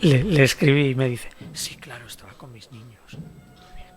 Le escribí y me dice, sí, claro, estaba con mis niños. Muy bien.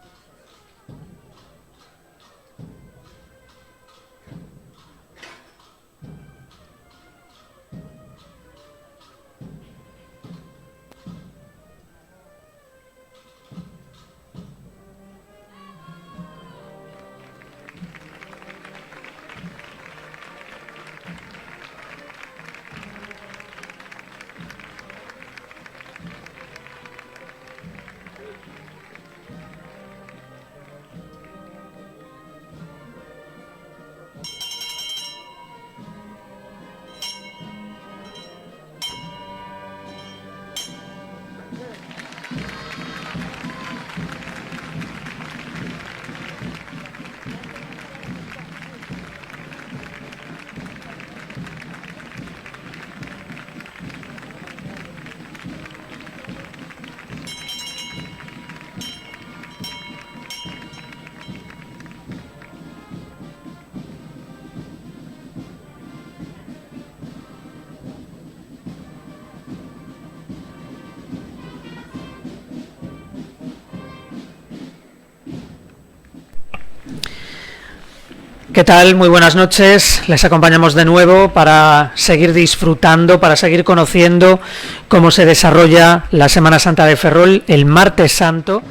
¿Qué tal? Muy buenas noches. Les acompañamos de nuevo para seguir disfrutando, para seguir conociendo cómo se desarrolla la Semana Santa de Ferrol el Martes Santo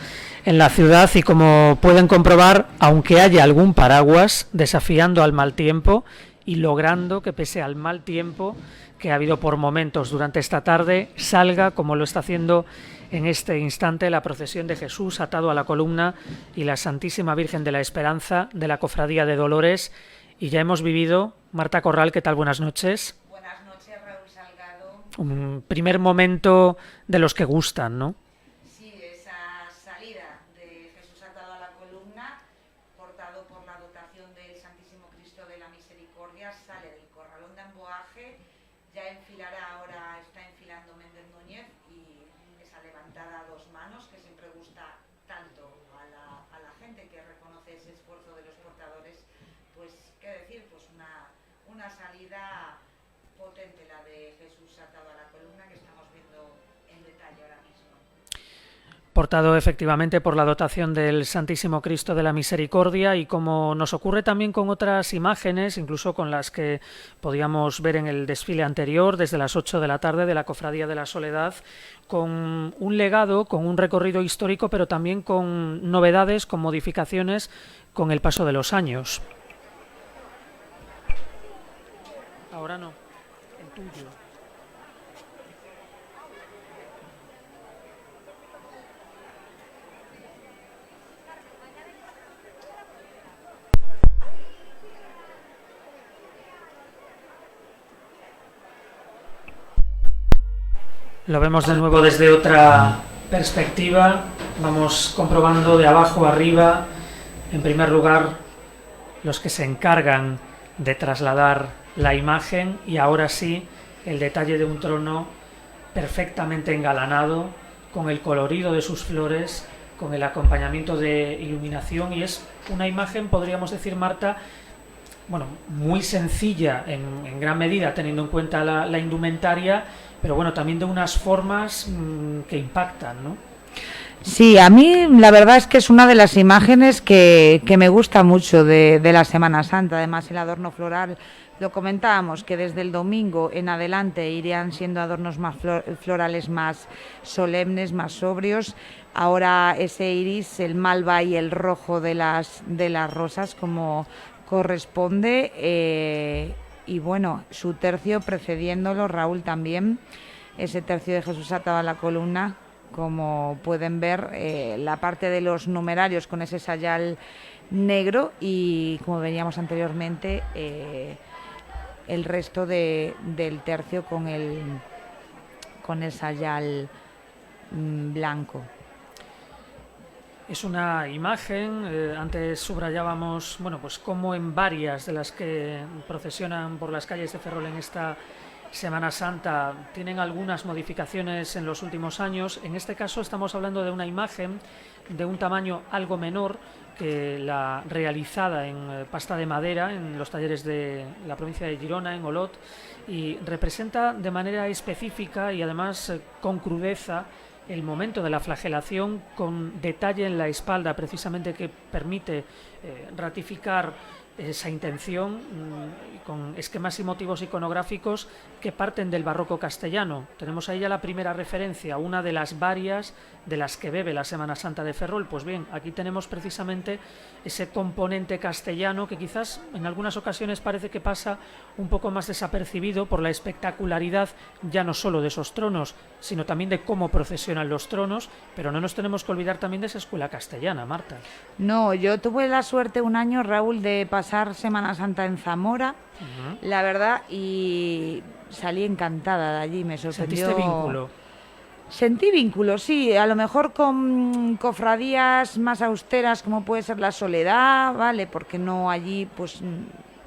en la ciudad y como pueden comprobar, aunque haya algún paraguas, desafiando al mal tiempo y logrando que pese al mal tiempo que ha habido por momentos durante esta tarde, salga, como lo está haciendo en este instante, la procesión de Jesús atado a la columna y la Santísima Virgen de la Esperanza de la Cofradía de Dolores. Y ya hemos vivido, Marta Corral, ¿qué tal? Buenas noches. Buenas noches, Raúl Salgado. Un primer momento de los que gustan, ¿no? Sí, esa salida de Jesús atado a la columna, portado por la dotación del Santísimo Cristo de la Misericordia, sale del corralón de Amboaje, ya enfilará, ahora está enfilando Méndez Núñez, y esa levantada a dos manos que siempre gusta tanto a la gente que reconoce ese esfuerzo de los portadores. Pues, ¿qué decir? Pues una salida potente, la de Jesús atado a la columna, que estamos viendo en detalle ahora mismo. Portado efectivamente por la dotación del Santísimo Cristo de la Misericordia, y como nos ocurre también con otras imágenes, incluso con las que podíamos ver en el desfile anterior, desde las 8 de la tarde de la Cofradía de la Soledad, con un legado, con un recorrido histórico, pero también con novedades, con modificaciones con el paso de los años. Ahora no, el tuyo. Lo vemos de nuevo desde otra perspectiva, vamos comprobando de abajo a arriba, en primer lugar, los que se encargan de trasladar la imagen y ahora sí, el detalle de un trono perfectamente engalanado, con el colorido de sus flores, con el acompañamiento de iluminación, y es una imagen, podríamos decir, Marta, bueno, muy sencilla en gran medida, teniendo en cuenta la indumentaria, pero bueno, también de unas formas que impactan, ¿no? Sí, a mí la verdad es que es una de las imágenes que me gusta mucho de la Semana Santa. Además, el adorno floral, lo comentábamos, que desde el domingo en adelante irían siendo adornos más florales, más solemnes, más sobrios. Ahora ese iris, el malva y el rojo de las rosas, como corresponde, y bueno, su tercio precediéndolo, Raúl, también, ese tercio de Jesús atado a la columna, como pueden ver, la parte de los numerarios con ese sayal negro y, como veníamos anteriormente, el resto del tercio con el sayal blanco. Es una imagen, antes subrayábamos, bueno, pues como en varias de las que procesionan por las calles de Ferrol en esta Semana Santa tienen algunas modificaciones en los últimos años. En este caso estamos hablando de una imagen de un tamaño algo menor que la realizada en pasta de madera en los talleres de la provincia de Girona, en Olot, y representa de manera específica y además con crudeza el momento de la flagelación, con detalle en la espalda precisamente que permite ratificar esa intención, con esquemas y motivos iconográficos que parten del barroco castellano. Tenemos ahí ya la primera referencia, una de las varias de las que bebe la Semana Santa de Ferrol. Pues bien, aquí tenemos precisamente ese componente castellano que quizás en algunas ocasiones parece que pasa un poco más desapercibido por la espectacularidad ya no solo de esos tronos, sino también de cómo procesionan los tronos, pero no nos tenemos que olvidar también de esa escuela castellana, Marta. No, yo tuve la suerte un año, Raúl, de pasar Semana Santa en Zamora, la verdad, y salí encantada de allí, me sorprendió. ¿Sentiste vínculo? Sentí vínculo, sí, a lo mejor con cofradías más austeras como puede ser la Soledad, ¿vale? Porque no allí, pues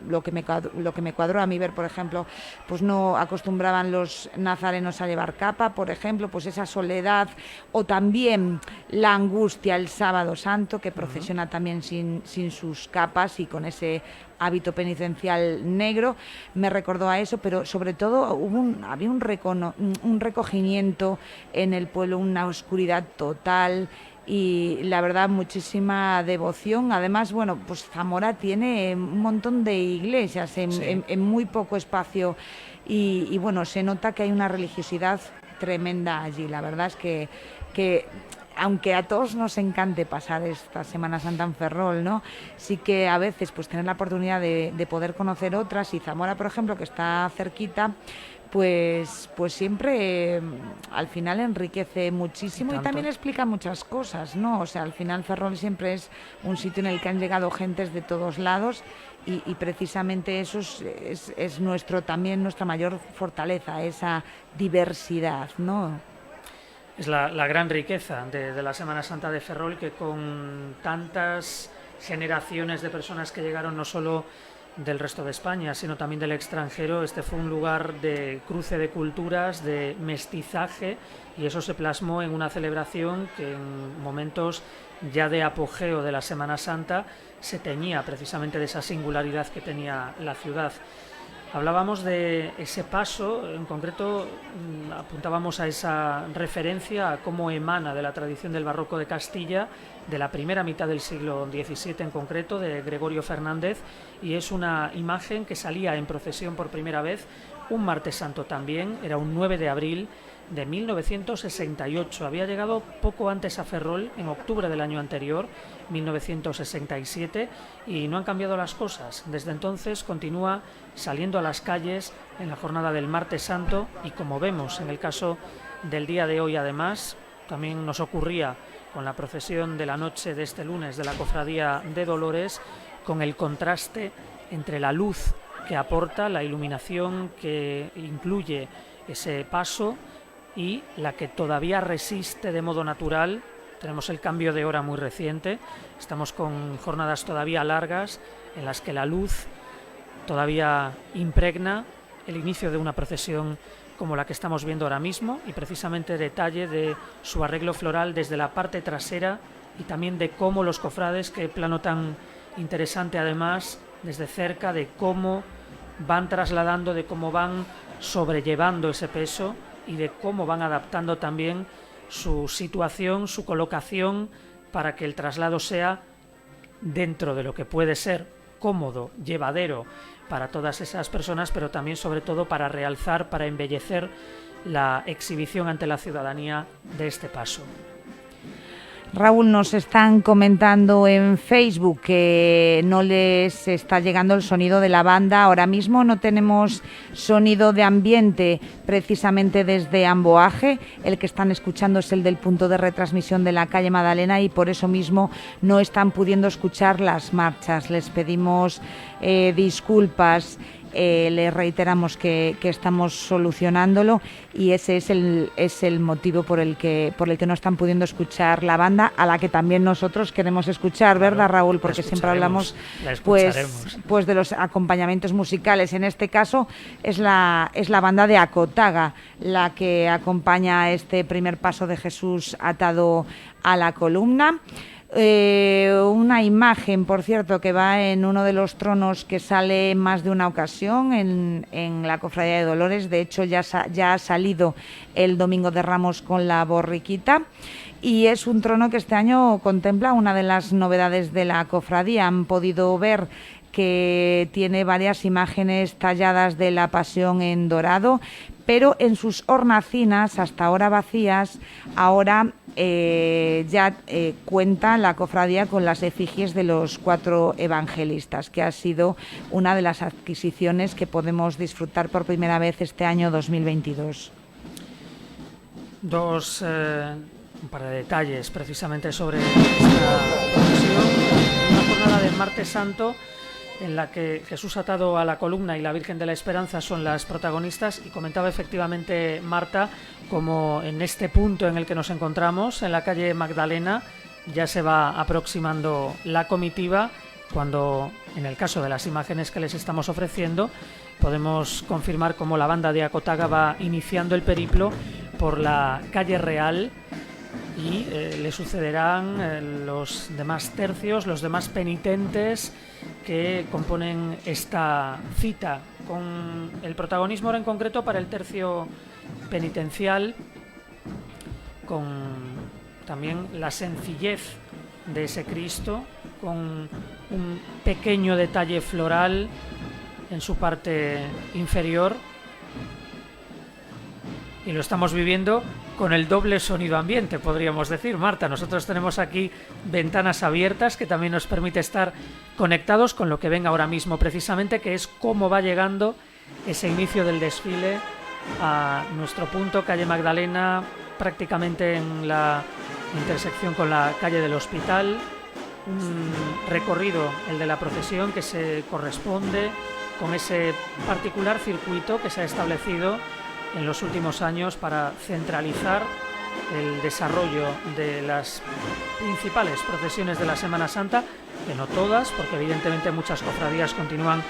lo que me cuadró a mí ver, por ejemplo, pues no acostumbraban los nazarenos a llevar capa, por ejemplo, pues esa soledad, o también la angustia el Sábado Santo, que procesiona también sin sus capas y con ese hábito penitencial negro, me recordó a eso, pero sobre todo había un recogimiento en el pueblo, una oscuridad total y la verdad muchísima devoción. Además, bueno, pues Zamora tiene un montón de iglesias en muy poco espacio y bueno, se nota que hay una religiosidad tremenda allí. La verdad es que aunque a todos nos encante pasar esta Semana Santa en Ferrol, ¿no? Sí que a veces pues tener la oportunidad de poder conocer otras, y Zamora, por ejemplo, que está cerquita, pues siempre al final enriquece muchísimo y también explica muchas cosas, ¿no? O sea, al final Ferrol siempre es un sitio en el que han llegado gentes de todos lados y precisamente eso es también nuestra mayor fortaleza, esa diversidad, ¿no? Es la gran riqueza de la Semana Santa de Ferrol, que con tantas generaciones de personas que llegaron no solo del resto de España, sino también del extranjero, este fue un lugar de cruce de culturas, de mestizaje, y eso se plasmó en una celebración que en momentos ya de apogeo de la Semana Santa se teñía precisamente de esa singularidad que tenía la ciudad. Hablábamos de ese paso, en concreto apuntábamos a esa referencia a cómo emana de la tradición del barroco de Castilla, de la primera mitad del siglo XVII en concreto, de Gregorio Fernández, y es una imagen que salía en procesión por primera vez un martes santo también, era un 9 de abril de 1968. Había llegado poco antes a Ferrol, en octubre del año anterior, 1967, y no han cambiado las cosas. Desde entonces continúa saliendo a las calles en la jornada del martes santo, y como vemos en el caso del día de hoy, además, también nos ocurría con la procesión de la noche de este lunes de la Cofradía de Dolores, con el contraste entre la luz que aporta, la iluminación que incluye ese paso, y la que todavía resiste de modo natural. Tenemos el cambio de hora muy reciente, estamos con jornadas todavía largas en las que la luz todavía impregna el inicio de una procesión como la que estamos viendo ahora mismo, y precisamente detalle de su arreglo floral desde la parte trasera y también de cómo los cofrades, qué plano tan interesante además desde cerca, de cómo van trasladando, de cómo van sobrellevando ese peso y de cómo van adaptando también su situación, su colocación, para que el traslado sea dentro de lo que puede ser cómodo, llevadero para todas esas personas, pero también sobre todo para realzar, para embellecer la exhibición ante la ciudadanía de este paso. Raúl, nos están comentando en Facebook que no les está llegando el sonido de la banda. Ahora mismo no tenemos sonido de ambiente precisamente desde Amboaje. El que están escuchando es el del punto de retransmisión de la calle Magdalena y por eso mismo no están pudiendo escuchar las marchas. Les pedimos disculpas. Les reiteramos que estamos solucionándolo y ese es el motivo por el que no están pudiendo escuchar la banda, a la que también nosotros queremos escuchar, ¿verdad, Raúl? Porque siempre hablamos pues de los acompañamientos musicales. En este caso es la banda de Acotaga la que acompaña este primer paso de Jesús atado a la columna. Una imagen, por cierto, que va en uno de los tronos que sale en más de una ocasión en la Cofradía de Dolores. De hecho, ya ha salido el Domingo de Ramos con la borriquita. Y es un trono que este año contempla una de las novedades de la cofradía. Han podido ver que tiene varias imágenes talladas de la Pasión en dorado, pero en sus hornacinas, hasta ahora vacías, ahora cuenta la cofradía con las efigies de los 4 evangelistas, que ha sido una de las adquisiciones que podemos disfrutar por primera vez este año 2022. Un par de detalles precisamente sobre esta procesión. Una jornada del Martes Santo en la que Jesús atado a la columna y la Virgen de la Esperanza son las protagonistas, y comentaba efectivamente Marta como en este punto en el que nos encontramos, en la calle Magdalena, ya se va aproximando la comitiva, cuando en el caso de las imágenes que les estamos ofreciendo podemos confirmar cómo la banda de Acotaga va iniciando el periplo por la calle Real, y le sucederán los demás tercios, los demás penitentes que componen esta cita, con el protagonismo ahora en concreto para el tercio penitencial, con también la sencillez de ese Cristo, con un pequeño detalle floral en su parte inferior, y lo estamos viviendo con el doble sonido ambiente, podríamos decir, Marta. Nosotros tenemos aquí ventanas abiertas que también nos permite estar conectados con lo que ven ahora mismo, precisamente, que es cómo va llegando ese inicio del desfile a nuestro punto, calle Magdalena, prácticamente en la intersección con la calle del Hospital. Un recorrido, el de la procesión, que se corresponde con ese particular circuito que se ha establecido en los últimos años para centralizar el desarrollo de las principales procesiones de la Semana Santa, que no todas, porque evidentemente muchas cofradías continúan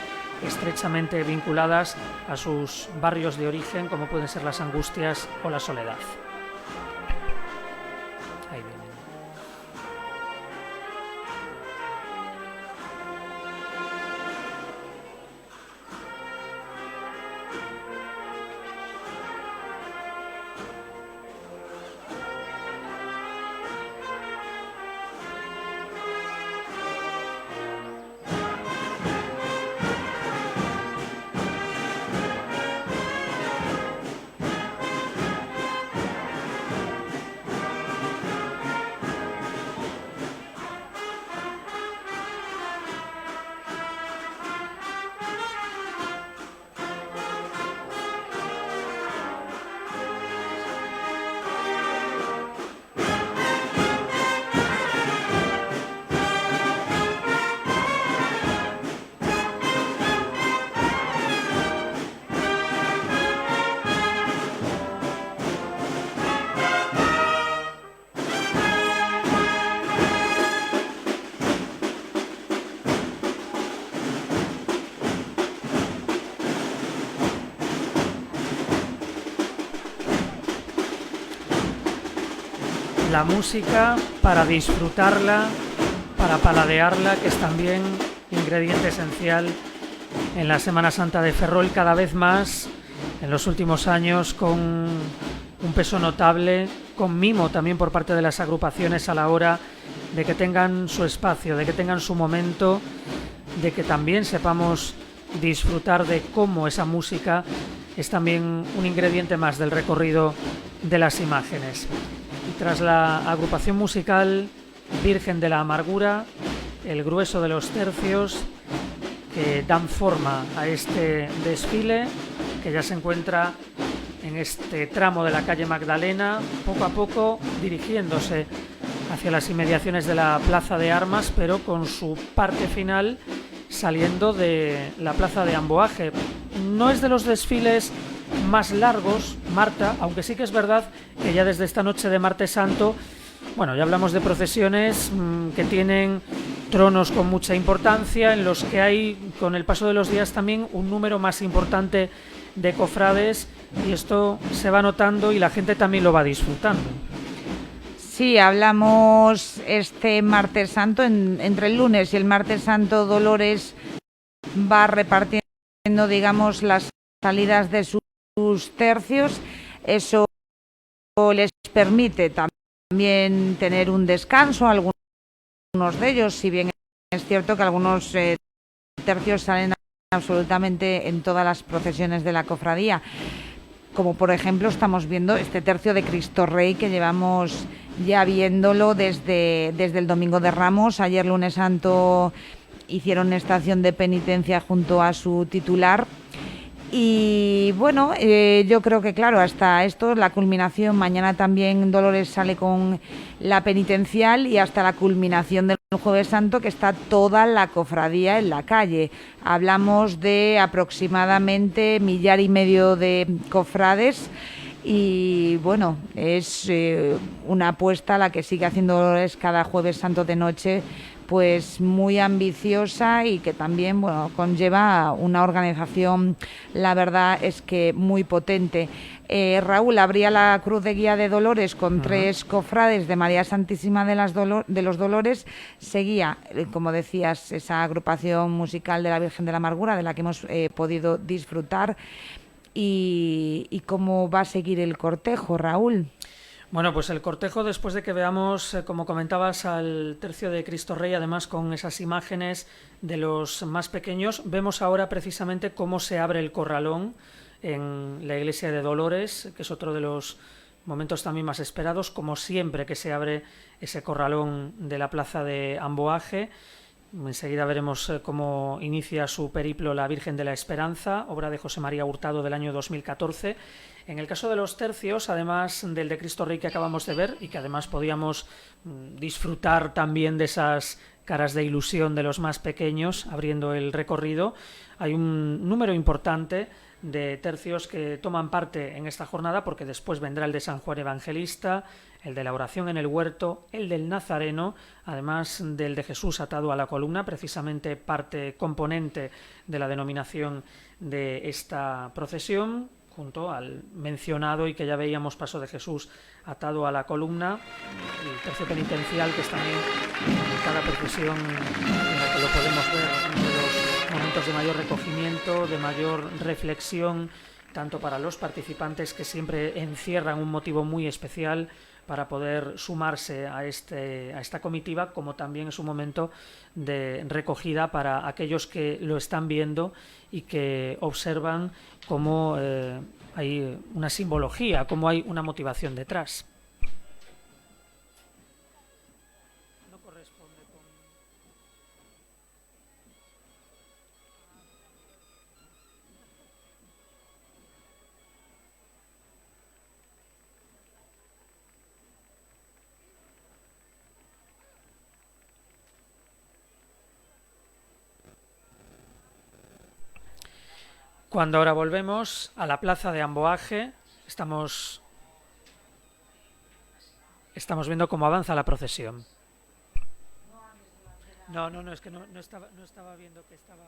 estrechamente vinculadas a sus barrios de origen, como pueden ser las Angustias o la Soledad. Ahí viene. la música para disfrutarla, para paladearla, que es también ingrediente esencial en la Semana Santa de Ferrol, cada vez más en los últimos años con un peso notable, con mimo también por parte de las agrupaciones a la hora de que tengan su espacio, de que tengan su momento, de que también sepamos disfrutar de cómo esa música es también un ingrediente más del recorrido de las imágenes. Y tras la agrupación musical Virgen de la Amargura, el grueso de los tercios que dan forma a este desfile, que ya se encuentra en este tramo de la calle Magdalena, poco a poco dirigiéndose hacia las inmediaciones de la Plaza de Armas, pero con su parte final saliendo de la Plaza de Amboaje. No es de los desfiles más largos, Marta, aunque sí que es verdad que ya desde esta noche de Martes Santo, bueno, ya hablamos de procesiones que tienen tronos con mucha importancia, en los que hay, con el paso de los días, también un número más importante de cofrades, y esto se va notando y la gente también lo va disfrutando. Sí, hablamos este Martes Santo, entre el lunes y el Martes Santo, Dolores va repartiendo, digamos, las salidas de sus tercios. Eso les permite también tener un descanso, algunos de ellos, si bien es cierto que algunos tercios salen absolutamente en todas las procesiones de la cofradía, como por ejemplo estamos viendo este tercio de Cristo Rey, que llevamos ya viéndolo desde el Domingo de Ramos. Ayer lunes santo hicieron estación de penitencia junto a su titular. Y bueno, yo creo que claro, hasta esto, la culminación, mañana también Dolores sale con la penitencial, y hasta la culminación del Jueves Santo, que está toda la cofradía en la calle. Hablamos de aproximadamente 1,5 millar de cofrades. Y bueno, es una apuesta la que sigue haciendo Dolores cada Jueves Santo de noche, pues muy ambiciosa, y que también, bueno, conlleva una organización, la verdad es que muy potente. Raúl, abría la cruz de guía de Dolores con 3 cofrades de María Santísima de los Dolores. Seguía, como decías, esa agrupación musical de la Virgen de la Amargura, de la que hemos podido disfrutar. ¿Y cómo va a seguir el cortejo, Raúl? Bueno, pues el cortejo, después de que veamos, como comentabas, al tercio de Cristo Rey, además con esas imágenes de los más pequeños, vemos ahora precisamente cómo se abre el corralón en la iglesia de Dolores, que es otro de los momentos también más esperados, como siempre que se abre ese corralón de la plaza de Amboaje. Enseguida veremos cómo inicia su periplo la Virgen de la Esperanza, obra de José María Hurtado del año 2014. En el caso de los tercios, además del de Cristo Rey que acabamos de ver, y que además podíamos disfrutar también de esas caras de ilusión de los más pequeños abriendo el recorrido, hay un número importante de tercios que toman parte en esta jornada, porque después vendrá el de San Juan Evangelista, el de la oración en el huerto, el del Nazareno, además del de Jesús atado a la columna, precisamente parte componente de la denominación de esta procesión, junto al mencionado y que ya veíamos paso de Jesús atado a la columna, el tercio penitencial, que es también en cada procesión en la que lo podemos ver, uno de los momentos de mayor recogimiento, de mayor reflexión, tanto para los participantes, que siempre encierran un motivo muy especial para poder sumarse a esta comitiva, como también es un momento de recogida para aquellos que lo están viendo y que observan cómo hay una simbología, cómo hay una motivación detrás. No corresponde con... Cuando ahora volvemos a la plaza de Amboaje, estamos viendo cómo avanza la procesión. No, es que no estaba viendo que estaba...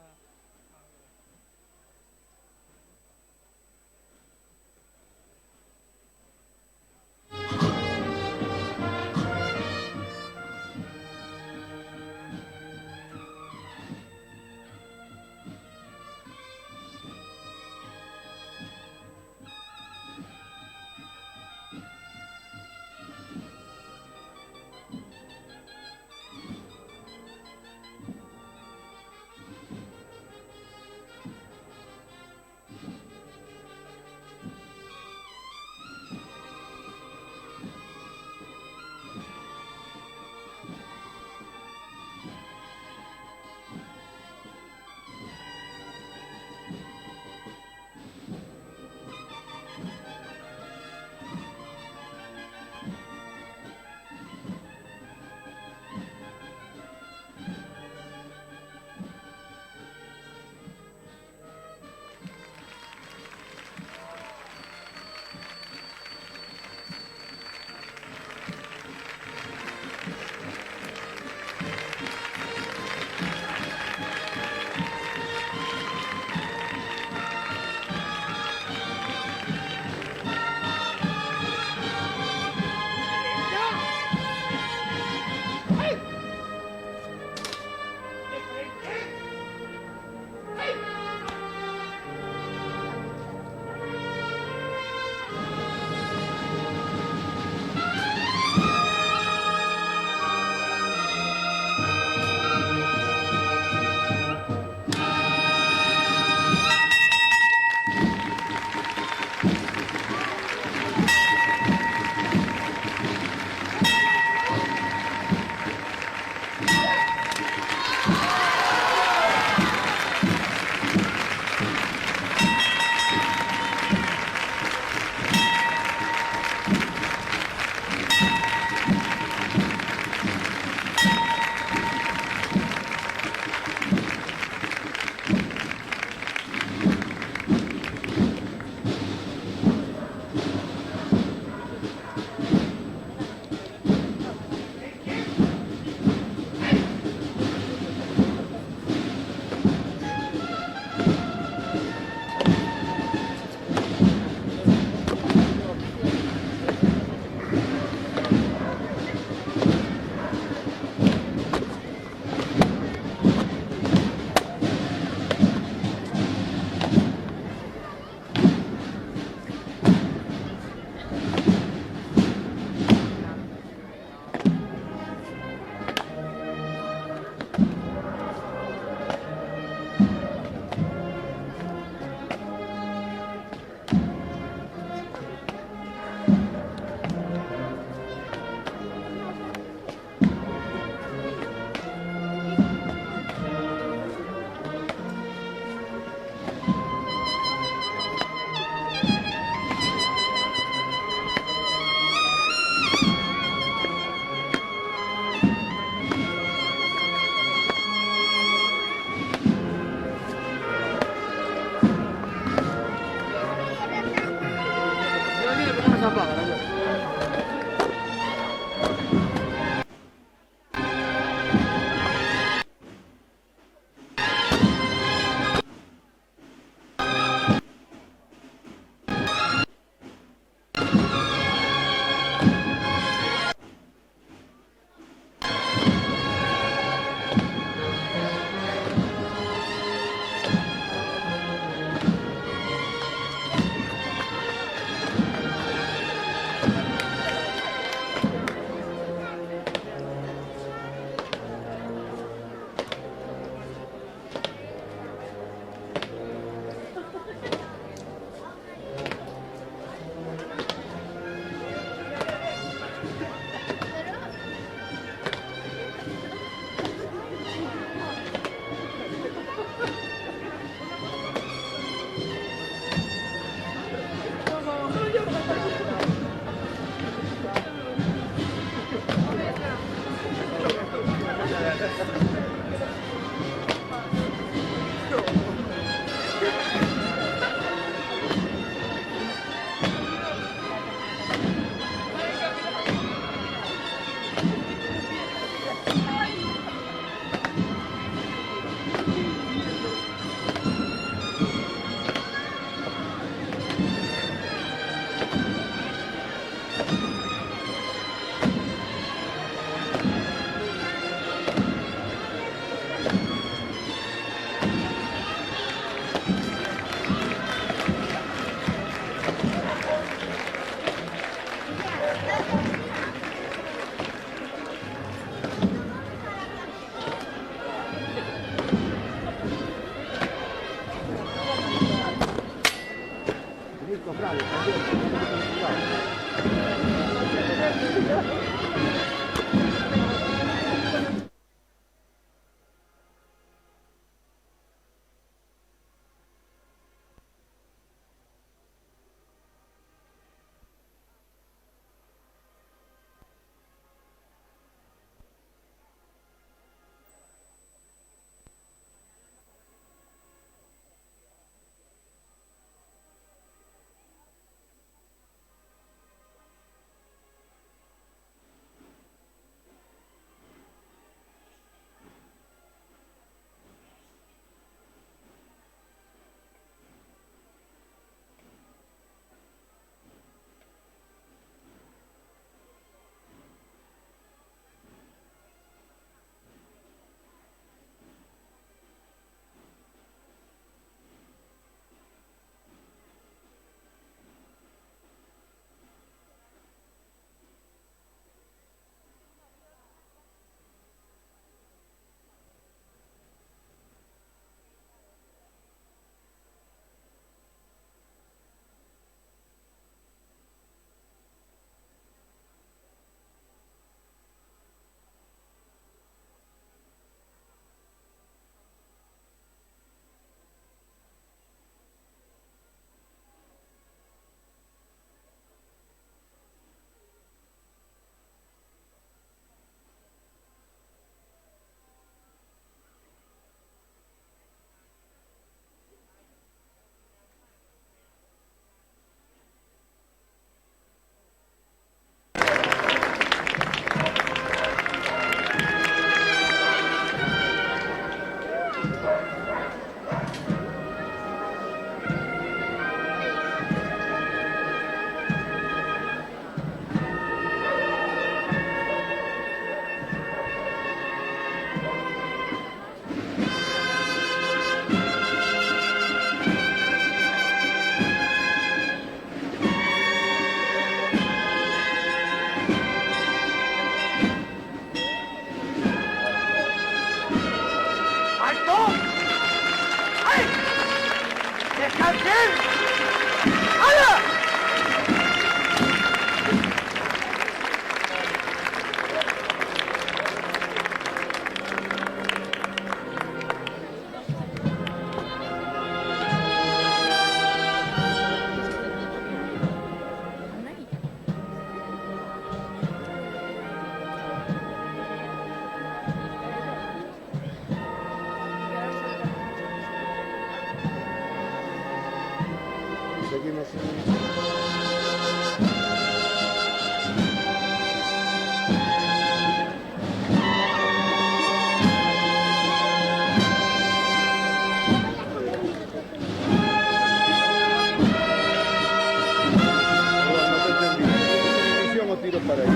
tiro para ahí.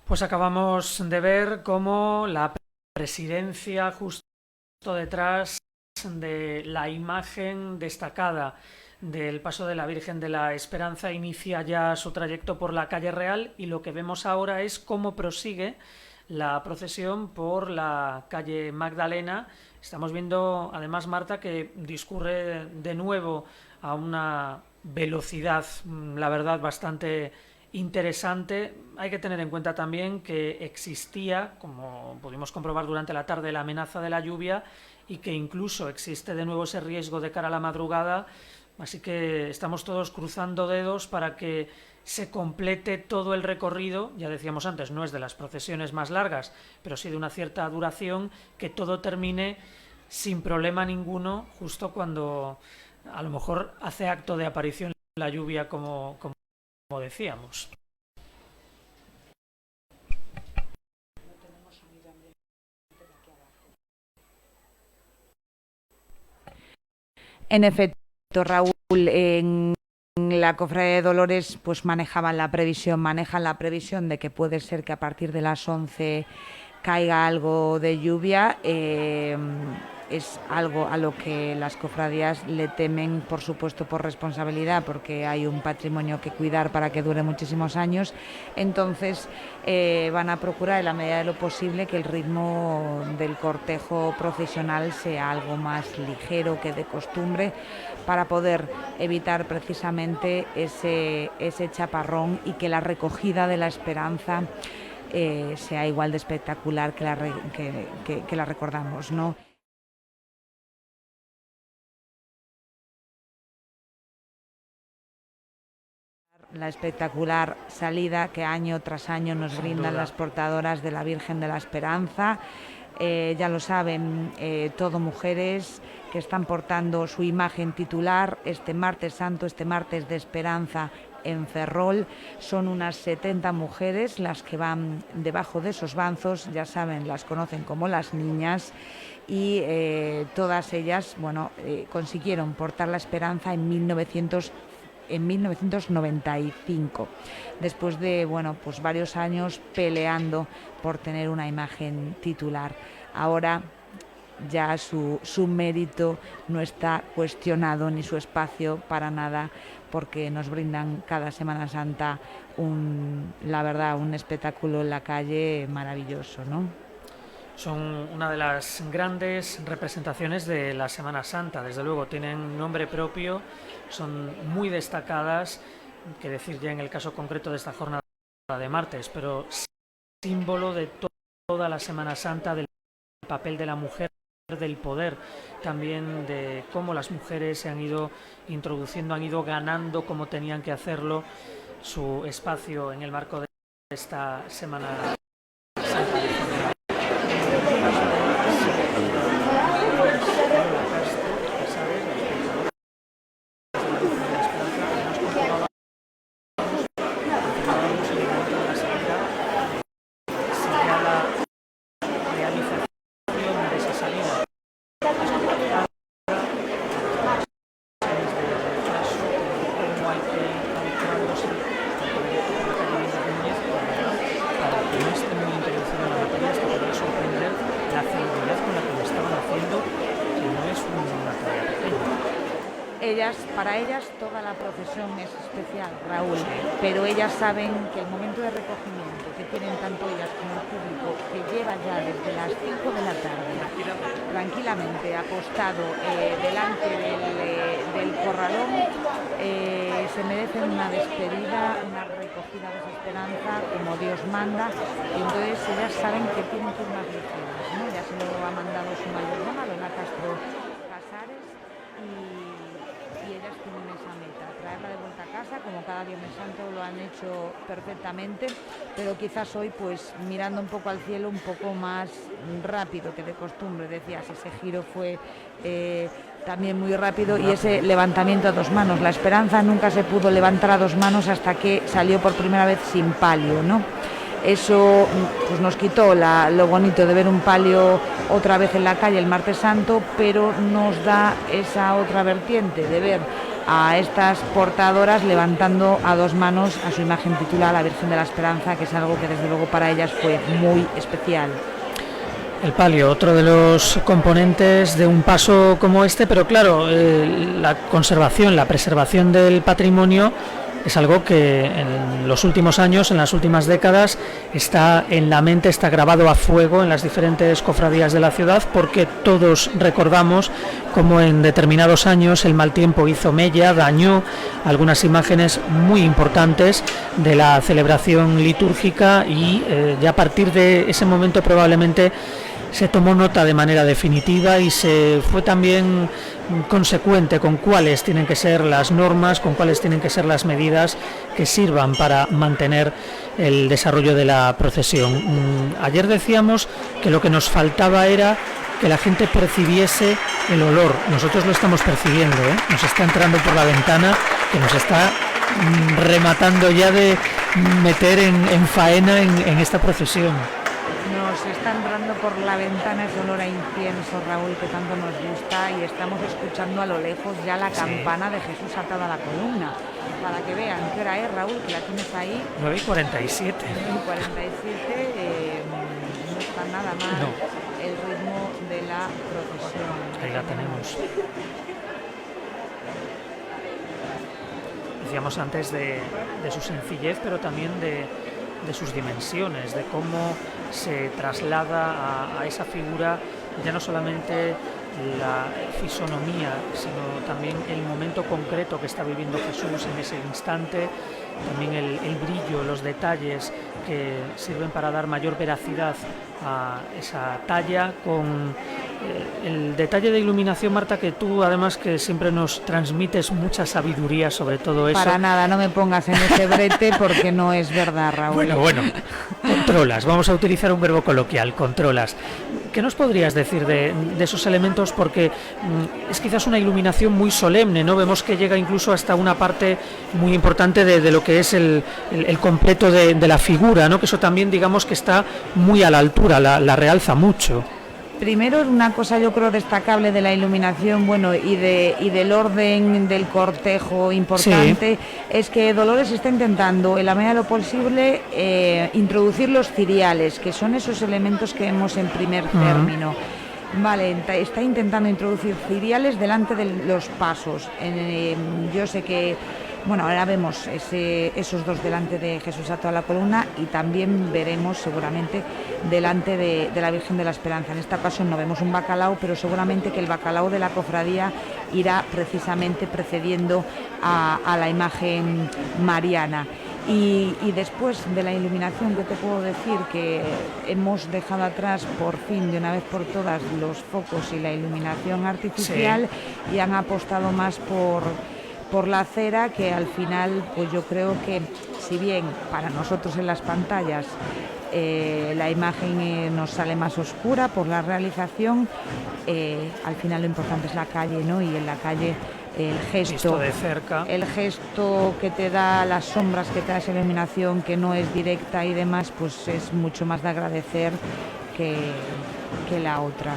Pues acabamos de ver cómo la presidencia, justo detrás de la imagen destacada del paso de la Virgen de la Esperanza, inicia ya su trayecto por la calle Real, y lo que vemos ahora es cómo prosigue la procesión por la calle Magdalena. Estamos viendo además, Marta, que discurre de nuevo a una velocidad, la verdad, bastante interesante. Hay que tener en cuenta también que existía, como pudimos comprobar durante la tarde, la amenaza de la lluvia, y que incluso existe de nuevo ese riesgo de cara a la madrugada, así que estamos todos cruzando dedos para que se complete todo el recorrido. Ya decíamos antes, no es de las procesiones más largas, pero sí de una cierta duración, que todo termine sin problema ninguno, justo cuando a lo mejor hace acto de aparición la lluvia, como decíamos. En efecto, Raúl, en la Cofradía de Dolores pues manejan la previsión de que puede ser que a partir de las 11 caiga algo de lluvia. Es algo a lo que las cofradías le temen, por supuesto, por responsabilidad, porque hay un patrimonio que cuidar para que dure muchísimos años. Entonces van a procurar, en la medida de lo posible, que el ritmo del cortejo procesional sea algo más ligero que de costumbre, para poder evitar precisamente ese chaparrón, y que la recogida de la Esperanza sea igual de espectacular que la recordamos, ¿no? La espectacular salida que año tras año nos brindan las portadoras de la Virgen de la Esperanza. Ya lo saben, todo mujeres que están portando su imagen titular este martes santo, este martes de Esperanza en Ferrol. Son unas 70 mujeres las que van debajo de esos banzos, ya saben, las conocen como las niñas, y todas ellas, consiguieron portar la Esperanza en 1995, después de varios años peleando por tener una imagen titular. Ahora ya su mérito no está cuestionado, ni su espacio, para nada, porque nos brindan cada Semana Santa un espectáculo en la calle maravilloso, ¿no? Son una de las grandes representaciones de la Semana Santa, desde luego tienen nombre propio, son muy destacadas, que decir ya en el caso concreto de esta jornada de martes, pero símbolo de toda la Semana Santa, del papel de la mujer, del poder, también de cómo las mujeres se han ido introduciendo, han ido ganando, como tenían que hacerlo, su espacio en el marco de esta Semana Santa. Para ellas toda la procesión es especial, Raúl, pero ellas saben que el momento de recogimiento que tienen tanto ellas como el público, que lleva ya desde las 5 de la tarde tranquilamente apostado delante del corralón, se merecen una despedida, una recogida de esa Esperanza como Dios manda, y entonces ellas saben que tienen que ir más ligeras. Viernes Santo lo han hecho perfectamente, pero quizás hoy, pues mirando un poco al cielo, un poco más rápido que de costumbre. Decías, ese giro fue también muy rápido, y ese levantamiento a dos manos. La Esperanza nunca se pudo levantar a dos manos hasta que salió por primera vez sin palio, ¿no? Eso pues nos quitó lo bonito de ver un palio otra vez en la calle el Martes Santo, pero nos da esa otra vertiente de ver a estas portadoras levantando a dos manos a su imagen titular, la Virgen de la Esperanza, que es algo que desde luego para ellas fue muy especial. El palio, otro de los componentes de un paso como este, pero claro, la conservación, la preservación del patrimonio es algo que en los últimos años, en las últimas décadas, está en la mente, está grabado a fuego en las diferentes cofradías de la ciudad, porque todos recordamos cómo en determinados años el mal tiempo hizo mella, dañó algunas imágenes muy importantes de la celebración litúrgica, y ya a partir de ese momento probablemente se tomó nota de manera definitiva y se fue también consecuente con cuáles tienen que ser las normas, con cuáles tienen que ser las medidas que sirvan para mantener el desarrollo de la procesión. Ayer decíamos que lo que nos faltaba era que la gente percibiese el olor. Nosotros lo estamos percibiendo, nos está entrando por la ventana, que nos está rematando ya de meter en faena en esta procesión. Nos está entrando por la ventana ese olor a incienso, Raúl, que tanto nos gusta, y estamos escuchando a lo lejos ya la campana de Jesús atado a la columna. Para que vean qué hora es, Raúl, que la tienes ahí. 9:47. 9:47, no está nada mal el ritmo de la procesión. Ahí la tenemos. Decíamos antes de su sencillez, pero también de sus dimensiones, de cómo se traslada a esa figura ya no solamente la fisonomía, sino también el momento concreto que está viviendo Jesús en ese instante, también el brillo, los detalles que sirven para dar mayor veracidad a esa talla, con el detalle de iluminación, Marta, que tú además que siempre nos transmites mucha sabiduría sobre todo eso. Para nada, no me pongas en ese brete porque no es verdad, Raúl. Bueno, controlas, vamos a utilizar un verbo coloquial, controlas. ¿Qué nos podrías decir de esos elementos? Porque es quizás una iluminación muy solemne, ¿no? Vemos que llega incluso hasta una parte muy importante de lo que es el completo de la figura, ¿no? Que eso también, digamos, que está muy a la altura, la realza mucho. Primero, una cosa yo creo destacable de la iluminación, bueno, y del orden del cortejo importante, es que Dolores está intentando, en la medida de lo posible, introducir los ciriales, que son esos elementos que vemos en primer término. Vale, está intentando introducir ciriales delante de los pasos. Yo sé que, bueno, ahora vemos esos dos delante de Jesús atado a la columna, y también veremos seguramente delante de la Virgen de la Esperanza. En esta ocasión no vemos un bacalao, pero seguramente que el bacalao de la cofradía irá precisamente precediendo a la imagen mariana. Y después de la iluminación, ¿qué te puedo decir? Que hemos dejado atrás por fin, de una vez por todas, los focos y la iluminación artificial, y han apostado más por la cera, que al final, pues yo creo que, si bien para nosotros en las pantallas la imagen nos sale más oscura por la realización, al final lo importante es la calle, ¿no? Y en la calle el gesto de cerca, el gesto que te da, las sombras que te da esa iluminación, que no es directa y demás, pues es mucho más de agradecer que la otra.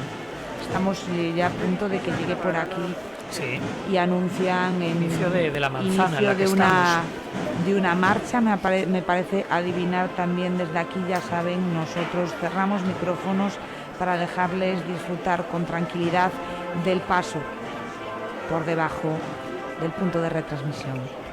Estamos ya a punto de que llegue por aquí. Sí. Y anuncian el inicio de la manzana, inicio en la que de una marcha. Me parece adivinar también desde aquí. Ya saben, nosotros cerramos micrófonos para dejarles disfrutar con tranquilidad del paso por debajo del punto de retransmisión.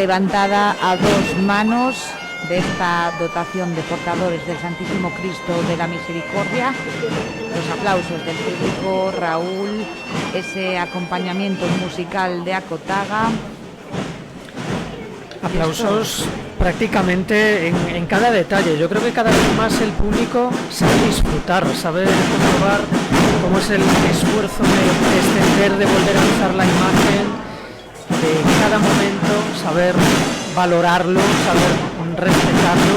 levantada a dos manos de esta dotación de portadores del Santísimo Cristo de la Misericordia. Los aplausos del público, Raúl, ese acompañamiento musical de Acotaga. Aplausos prácticamente en cada detalle. Yo creo que cada vez más el público sabe disfrutar, sabe comprobar cómo es el esfuerzo de extender, de volver a usar la imagen, de cada momento saber valorarlo, saber respetarlo,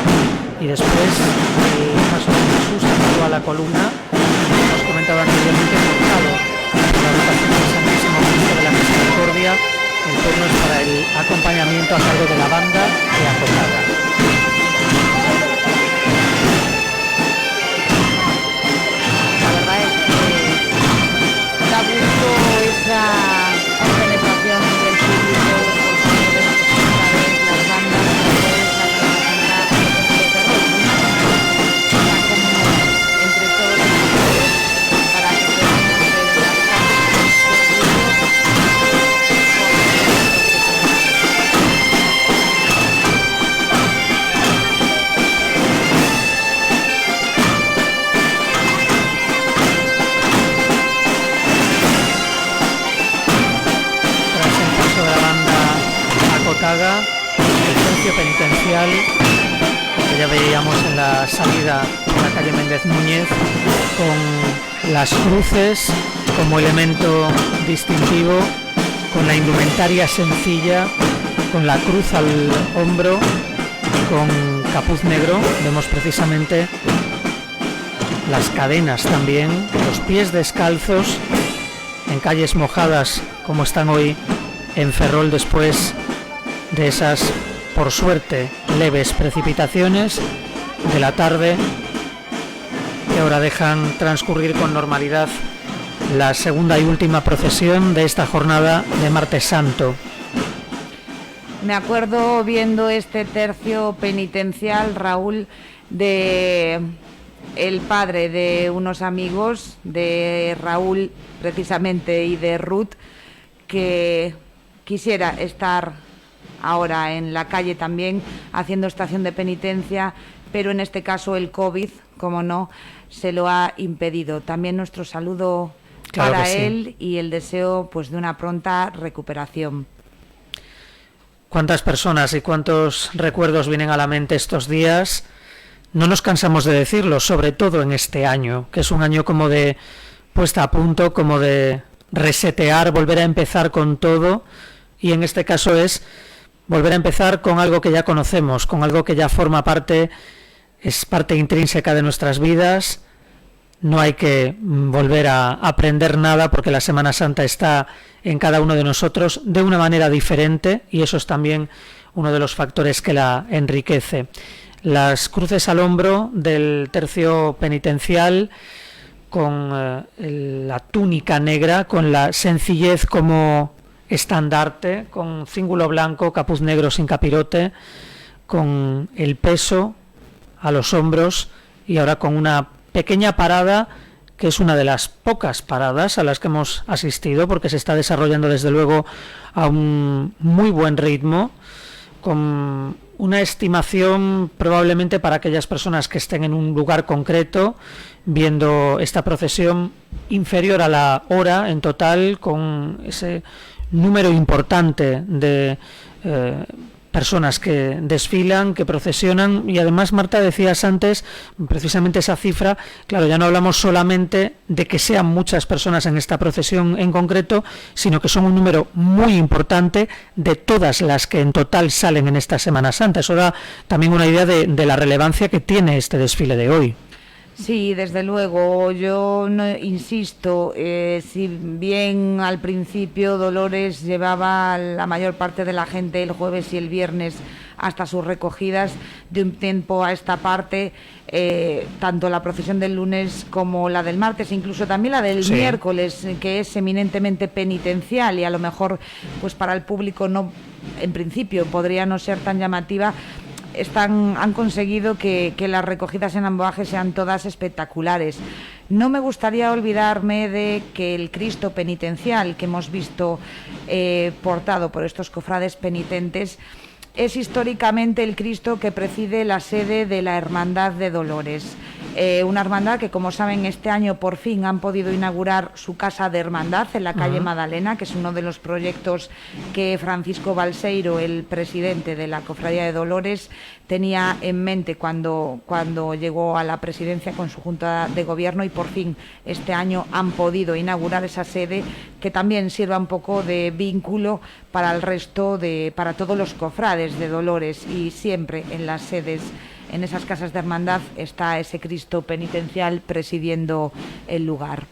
y después el paso de Jesús a la columna, hemos comentado anteriormente, portado por la vocación del Santísimo Cristo de la Misericordia. El turno es para el acompañamiento a cargo de la banda de Acotaga. La verdad es que da gusto esa penetración del público, los portadores, las bandas, la Semana Santa de Ferrol. Entre todos nosotros, para que podamos ver las calles Acotaga, el tercio penitencial que ya veíamos en la salida por la calle Méndez Núñez, con las cruces como elemento distintivo, con la indumentaria sencilla, con la cruz al hombro, con capuz negro. Vemos precisamente las cadenas también, los pies descalzos en calles mojadas como están hoy en Ferrol después de esas, por suerte, leves precipitaciones de la tarde, que ahora dejan transcurrir con normalidad la segunda y última procesión de esta jornada de Martes Santo. Me acuerdo viendo este tercio penitencial, Raúl, de el padre de unos amigos, de Raúl precisamente y de Ruth, que quisiera estar ahora en la calle también haciendo estación de penitencia, pero en este caso el COVID, como no, se lo ha impedido. También nuestro saludo para él y el deseo pues de una pronta recuperación. ¿Cuántas personas y cuántos recuerdos vienen a la mente estos días? No nos cansamos de decirlo, sobre todo en este año, que es un año como de puesta a punto, como de resetear, volver a empezar con todo, y en este caso es volver a empezar con algo que ya conocemos, con algo que ya forma parte, es parte intrínseca de nuestras vidas. No hay que volver a aprender nada, porque la Semana Santa está en cada uno de nosotros de una manera diferente, y eso es también uno de los factores que la enriquece. Las cruces al hombro del tercio penitencial, con la túnica negra, con la sencillez como estandarte, con cíngulo blanco, capuz negro sin capirote, con el peso a los hombros, y ahora con una pequeña parada, que es una de las pocas paradas a las que hemos asistido, porque se está desarrollando desde luego a un muy buen ritmo, con una estimación probablemente para aquellas personas que estén en un lugar concreto viendo esta procesión inferior a la hora en total, con ese número importante de personas que desfilan, que procesionan. Y además, Marta, decías antes precisamente esa cifra, claro, ya no hablamos solamente de que sean muchas personas en esta procesión en concreto, sino que son un número muy importante de todas las que en total salen en esta Semana Santa. Eso da también una idea de la relevancia que tiene este desfile de hoy. Sí, desde luego. Yo no insisto, si bien al principio Dolores llevaba la mayor parte de la gente el jueves y el viernes hasta sus recogidas, de un tiempo a esta parte, tanto la procesión del lunes como la del martes, incluso también la del miércoles, que es eminentemente penitencial y a lo mejor pues para el público no, en principio podría no ser tan llamativa, han conseguido que las recogidas en Amboaje sean todas espectaculares. No me gustaría olvidarme de que el Cristo penitencial que hemos visto portado por estos cofrades penitentes es históricamente el Cristo que preside la sede de la Hermandad de Dolores. Una hermandad que, como saben, este año por fin han podido inaugurar su casa de hermandad en la calle Magdalena, que es uno de los proyectos que Francisco Balseiro, el presidente de la Cofradía de Dolores, tenía en mente cuando llegó a la presidencia con su Junta de Gobierno, y por fin este año han podido inaugurar esa sede, que también sirva un poco de vínculo para el resto para todos los cofrades de Dolores, y siempre en las sedes, en esas casas de hermandad, está ese Cristo penitencial presidiendo el lugar.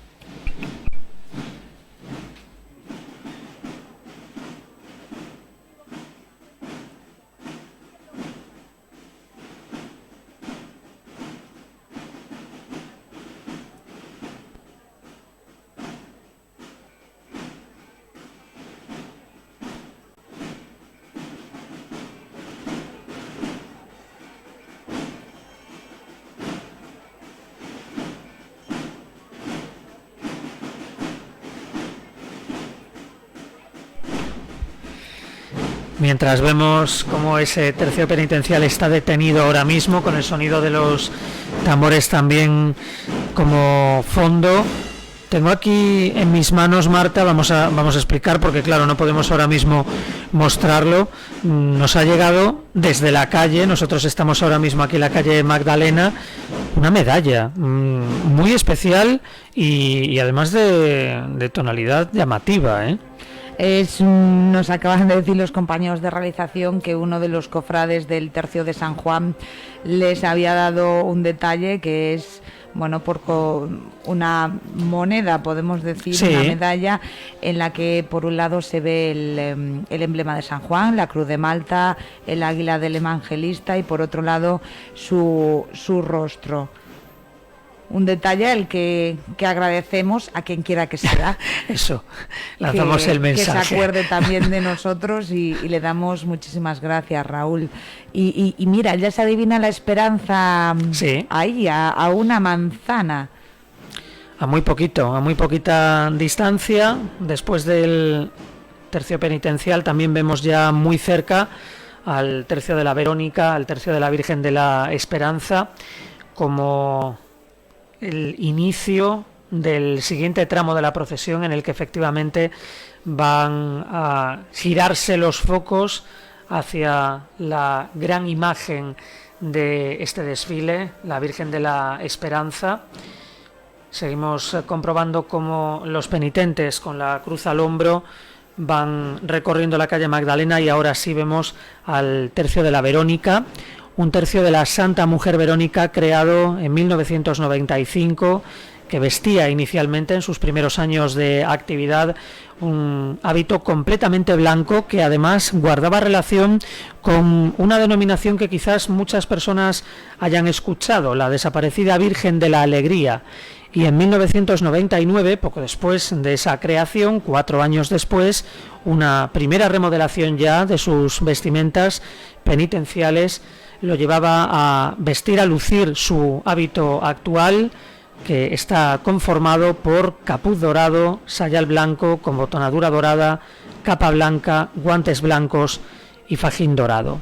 Mientras vemos cómo ese tercio penitencial está detenido ahora mismo, con el sonido de los tambores también como fondo. Tengo aquí en mis manos, Marta, vamos a explicar, porque claro, no podemos ahora mismo mostrarlo. Nos ha llegado desde la calle, nosotros estamos ahora mismo aquí en la calle Magdalena, una medalla muy especial y además de tonalidad llamativa, ¿eh? Nos acaban de decir los compañeros de realización que uno de los cofrades del Tercio de San Juan les había dado un detalle que es, bueno, por una moneda, podemos decir, sí, una medalla en la que por un lado se ve el emblema de San Juan, la cruz de Malta, el águila del evangelista, y por otro lado su rostro. Un detalle al que agradecemos a quien quiera que sea. Eso, lanzamos el mensaje. Que se acuerde también de nosotros y le damos muchísimas gracias, Raúl. Y mira, ya se adivina la esperanza, sí, ahí, a una manzana. A muy poquita distancia. Después del tercio penitencial también vemos ya muy cerca al tercio de la Verónica, al tercio de la Virgen de la Esperanza, como el inicio del siguiente tramo de la procesión, en el que efectivamente van a girarse los focos hacia la gran imagen de este desfile, la Virgen de la Esperanza. Seguimos comprobando cómo los penitentes con la cruz al hombro van recorriendo la calle Magdalena, y ahora sí vemos al tercio de la Verónica, un tercio de la Santa Mujer Verónica creado en 1995, que vestía inicialmente en sus primeros años de actividad un hábito completamente blanco, que además guardaba relación con una denominación que quizás muchas personas hayan escuchado, la desaparecida Virgen de la Alegría. Y en 1999, poco después de esa creación, 4 años después, una primera remodelación ya de sus vestimentas penitenciales lo llevaba a vestir, a lucir su hábito actual, que está conformado por capuz dorado, sayal blanco con botonadura dorada, capa blanca, guantes blancos y fajín dorado.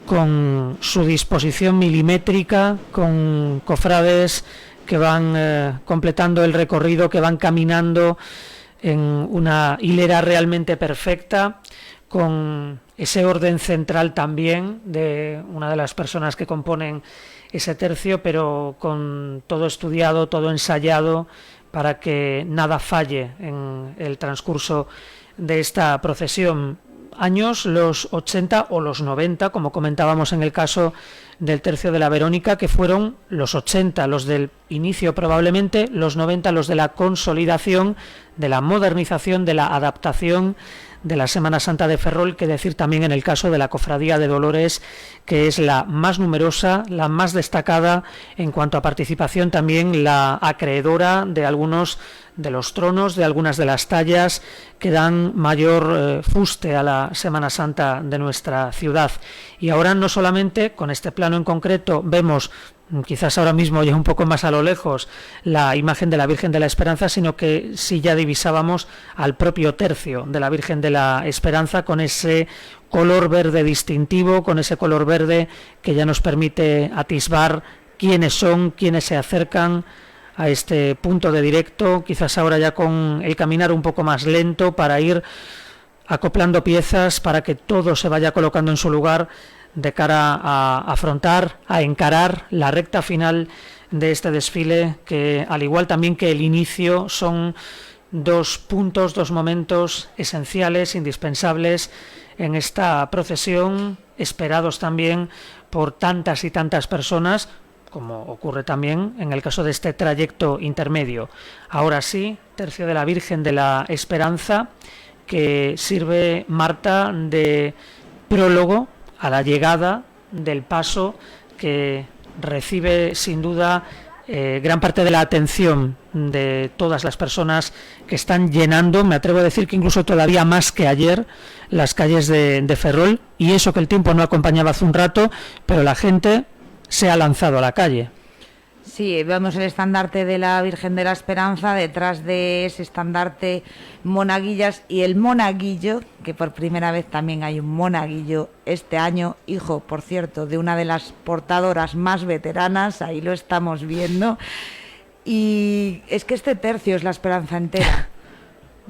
Con su disposición milimétrica, con cofrades que van completando el recorrido, que van caminando en una hilera realmente perfecta, con ese orden central también de una de las personas que componen ese tercio, pero con todo estudiado, todo ensayado, para que nada falle en el transcurso de esta procesión. Años los 80 o los 90, como comentábamos en el caso del tercio de la Verónica, que fueron los 80 los del inicio probablemente, los 90 los de la consolidación, de la modernización, de la adaptación de la Semana Santa de Ferrol, que decir también en el caso de la Cofradía de Dolores, que es la más numerosa, la más destacada en cuanto a participación, también la acreedora de algunos de los tronos, de algunas de las tallas que dan mayor fuste a la Semana Santa de nuestra ciudad. Y ahora no solamente con este plano en concreto vemos quizás ahora mismo ya un poco más a lo lejos, la imagen de la Virgen de la Esperanza, sino que sí ya divisábamos al propio tercio de la Virgen de la Esperanza con ese color verde distintivo, con ese color verde que ya nos permite atisbar quiénes son, quiénes se acercan a este punto de directo, quizás ahora ya con el caminar un poco más lento para ir acoplando piezas para que todo se vaya colocando en su lugar de cara a afrontar, a encarar la recta final de este desfile, que al igual también que el inicio son dos puntos, dos momentos esenciales, indispensables en esta procesión, esperados también por tantas y tantas personas, como ocurre también en el caso de este trayecto intermedio. Ahora sí, tercio de la Virgen de la Esperanza, que sirve, Marta, de prólogo a la llegada del paso que recibe sin duda gran parte de la atención de todas las personas que están llenando, me atrevo a decir que incluso todavía más que ayer, las calles de Ferrol, y eso que el tiempo no acompañaba hace un rato, pero la gente se ha lanzado a la calle. Sí, vemos el estandarte de la Virgen de la Esperanza, detrás de ese estandarte monaguillas y el monaguillo, que por primera vez también hay un monaguillo este año, hijo, por cierto, de una de las portadoras más veteranas, ahí lo estamos viendo, y es que este tercio es la esperanza entera.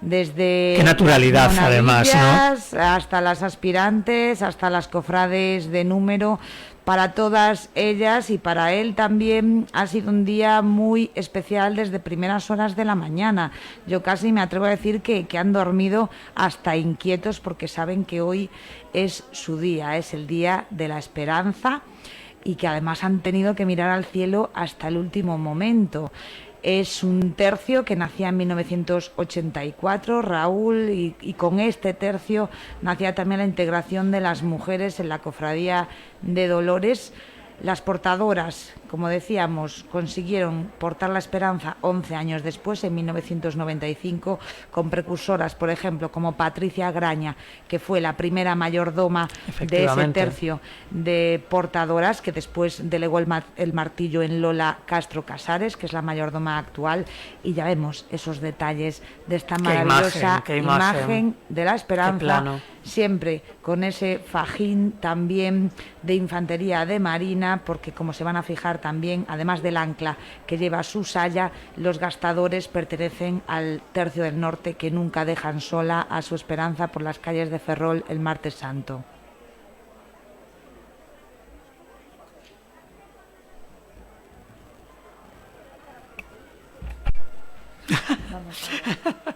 Desde qué naturalidad, además, ¿no? Hasta las aspirantes, hasta las cofrades de número, para todas ellas y para él también ha sido un día muy especial desde primeras horas de la mañana. Yo casi me atrevo a decir que han dormido hasta inquietos porque saben que hoy es su día, es el día de la esperanza y que además han tenido que mirar al cielo hasta el último momento. Es un tercio que nacía en 1984, Raúl, y con este tercio nacía también la integración de las mujeres en la Cofradía de Dolores. Las portadoras, como decíamos, consiguieron portar la esperanza 11 años después, en 1995, con precursoras, por ejemplo, como Patricia Graña, que fue la primera mayordoma de ese tercio de portadoras, que después delegó el martillo en Lola Castro Casares, que es la mayordoma actual, y ya vemos esos detalles de esta maravillosa imagen de la esperanza, siempre con ese fajín también de infantería de marina, porque como se van a fijar también, además del ancla que lleva su saya, los gastadores pertenecen al tercio del norte, que nunca dejan sola a su esperanza por las calles de Ferrol el martes santo. Vamos a ver.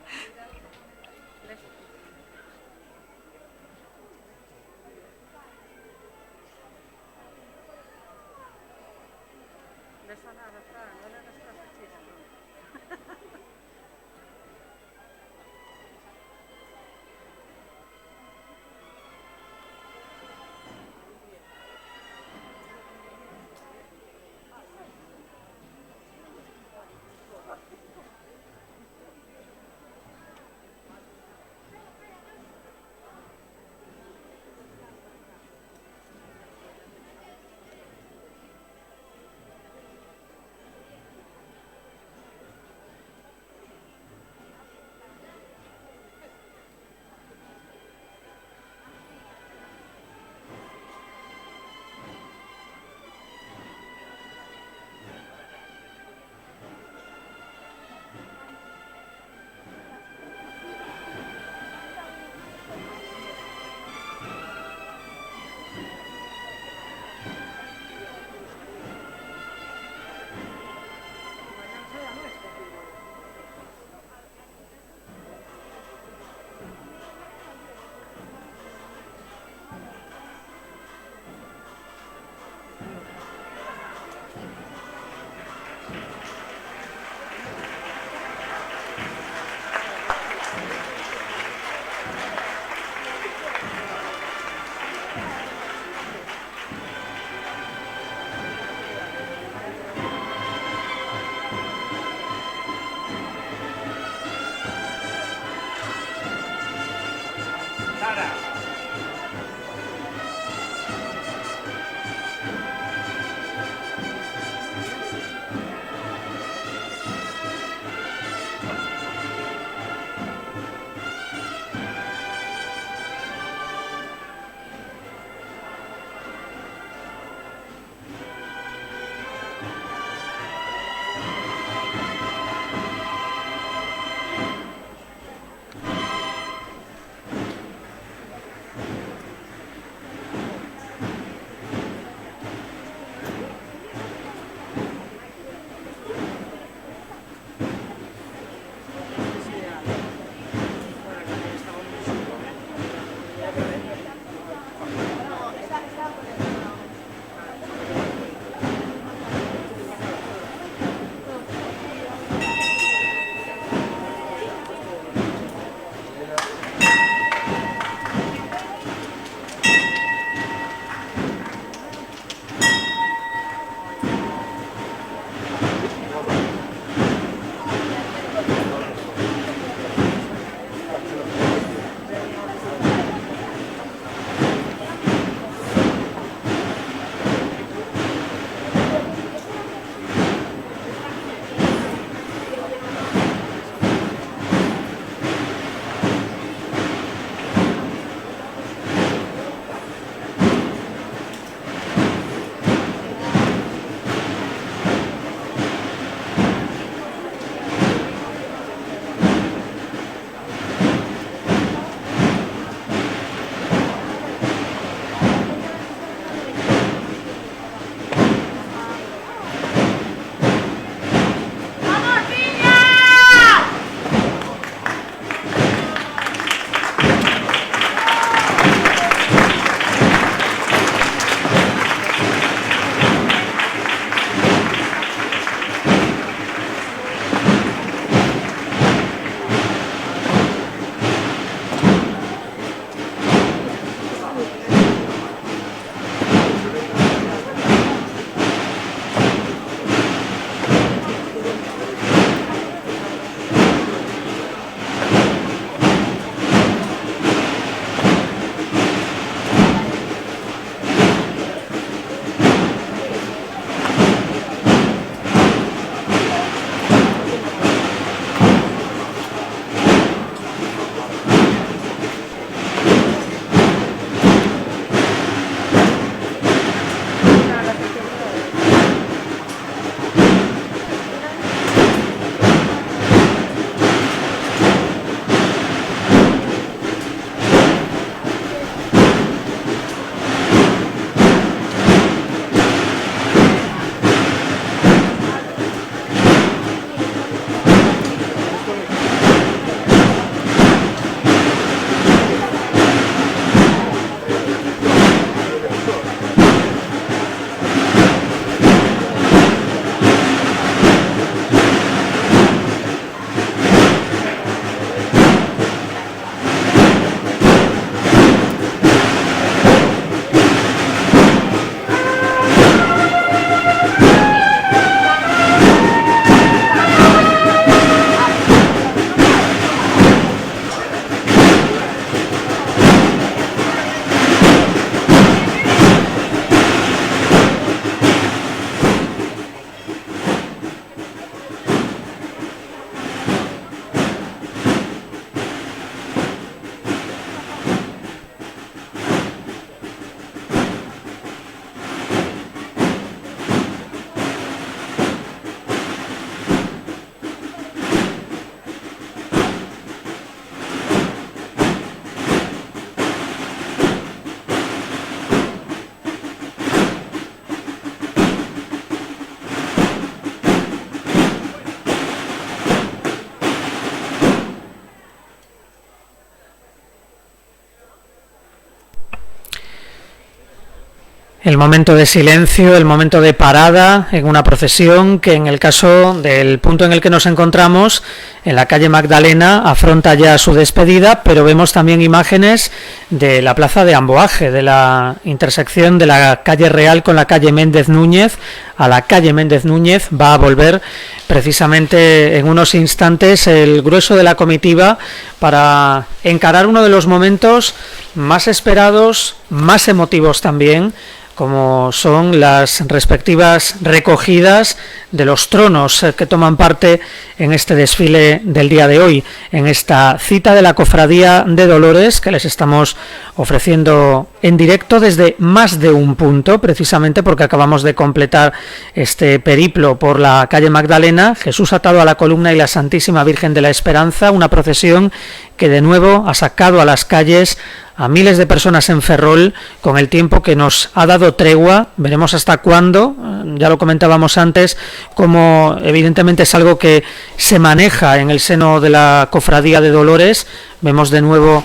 El momento de silencio, el momento de parada en una procesión que en el caso del punto en el que nos encontramos, en la calle Magdalena, afronta ya su despedida, pero vemos también imágenes de la plaza de Amboaje, de la intersección de la calle Real con la calle Méndez Núñez. A la calle Méndez Núñez va a volver precisamente en unos instantes el grueso de la comitiva para encarar uno de los momentos más esperados, más emotivos también, como son las respectivas recogidas de los tronos que toman parte en este desfile del día de hoy, en esta cita de la Cofradía de Dolores que les estamos ofreciendo en directo desde más de un punto, precisamente porque acabamos de completar este periplo por la calle Magdalena, Jesús atado a la columna y la Santísima Virgen de la Esperanza, una procesión que de nuevo ha sacado a las calles a miles de personas en Ferrol con el tiempo que nos ha dado tregua. Veremos hasta cuándo, ya lo comentábamos antes, como evidentemente es algo que se maneja en el seno de la Cofradía de Dolores. Vemos de nuevo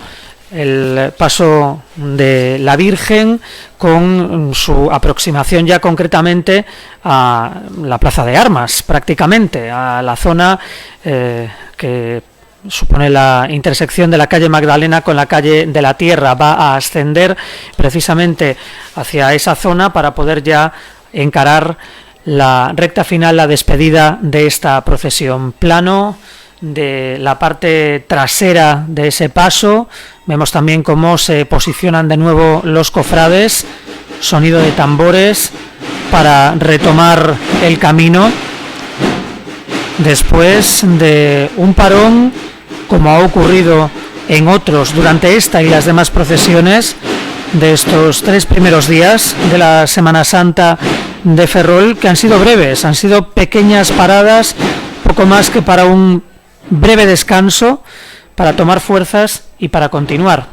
el paso de la Virgen con su aproximación ya concretamente a la Plaza de Armas, prácticamente, a la zona que supone la intersección de la calle Magdalena con la calle de la Tierra. Va a ascender precisamente hacia esa zona para poder ya encarar la recta final, la despedida de esta procesión. Plano de la parte trasera de ese paso, vemos también cómo se posicionan de nuevo los cofrades, sonido de tambores para retomar el camino después de un parón, como ha ocurrido en otros durante esta y las demás procesiones de estos 3 primeros días de la Semana Santa de Ferrol, que han sido breves, han sido pequeñas paradas, poco más que para un breve descanso, para tomar fuerzas y para continuar.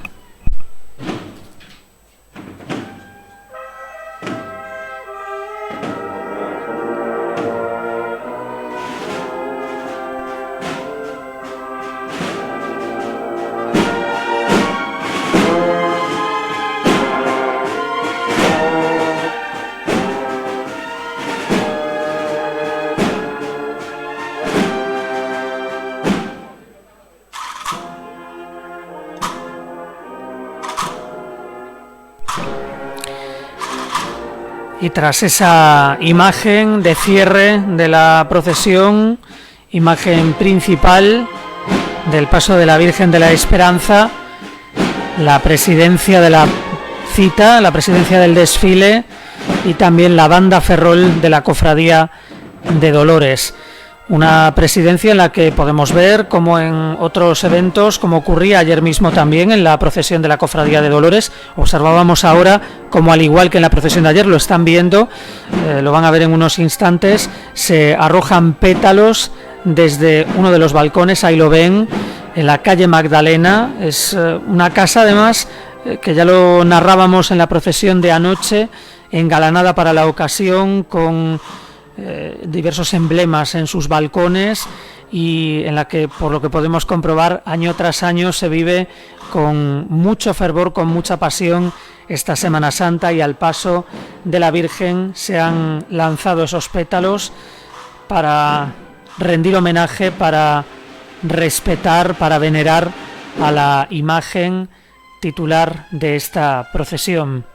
Y tras esa imagen de cierre de la procesión, imagen principal del paso de la Virgen de la Esperanza, la presidencia de la cita, la presidencia del desfile y también la banda Ferrol de la Cofradía de Dolores. Una presidencia en la que podemos ver, como en otros eventos, como ocurría ayer mismo también en la procesión de la Cofradía de Dolores, observábamos ahora, como al igual que en la procesión de ayer, lo están viendo, lo van a ver en unos instantes, se arrojan pétalos desde uno de los balcones, ahí lo ven, en la calle Magdalena. Es una casa además que ya lo narrábamos en la procesión de anoche, engalanada para la ocasión con diversos emblemas en sus balcones y en la que, por lo que podemos comprobar, año tras año se vive con mucho fervor, con mucha pasión esta Semana Santa, y al paso de la Virgen se han lanzado esos pétalos para rendir homenaje, para respetar, para venerar a la imagen titular de esta procesión.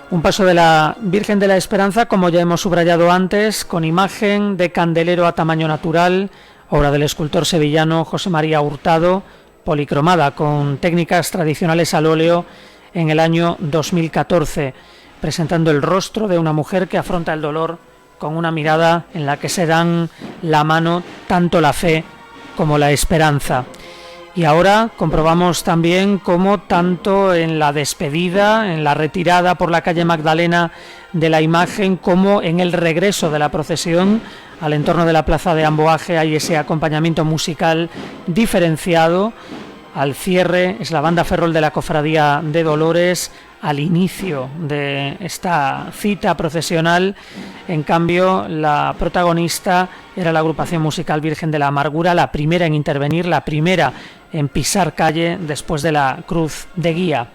Un paso de la Virgen de la Esperanza, como ya hemos subrayado antes, con imagen de candelero a tamaño natural, obra del escultor sevillano José María Hurtado, policromada con técnicas tradicionales al óleo en el año 2014, presentando el rostro de una mujer que afronta el dolor con una mirada en la que se dan la mano tanto la fe como la esperanza. Y ahora comprobamos también cómo tanto en la despedida, en la retirada por la calle Magdalena de la imagen, como en el regreso de la procesión al entorno de la plaza de Amboaje hay ese acompañamiento musical diferenciado. Al cierre es la banda Ferrol de la Cofradía de Dolores. Al inicio de esta cita procesional, en cambio, la protagonista era la agrupación musical Virgen de la Amargura, la primera en intervenir, la primera en pisar calle después de la cruz de guía.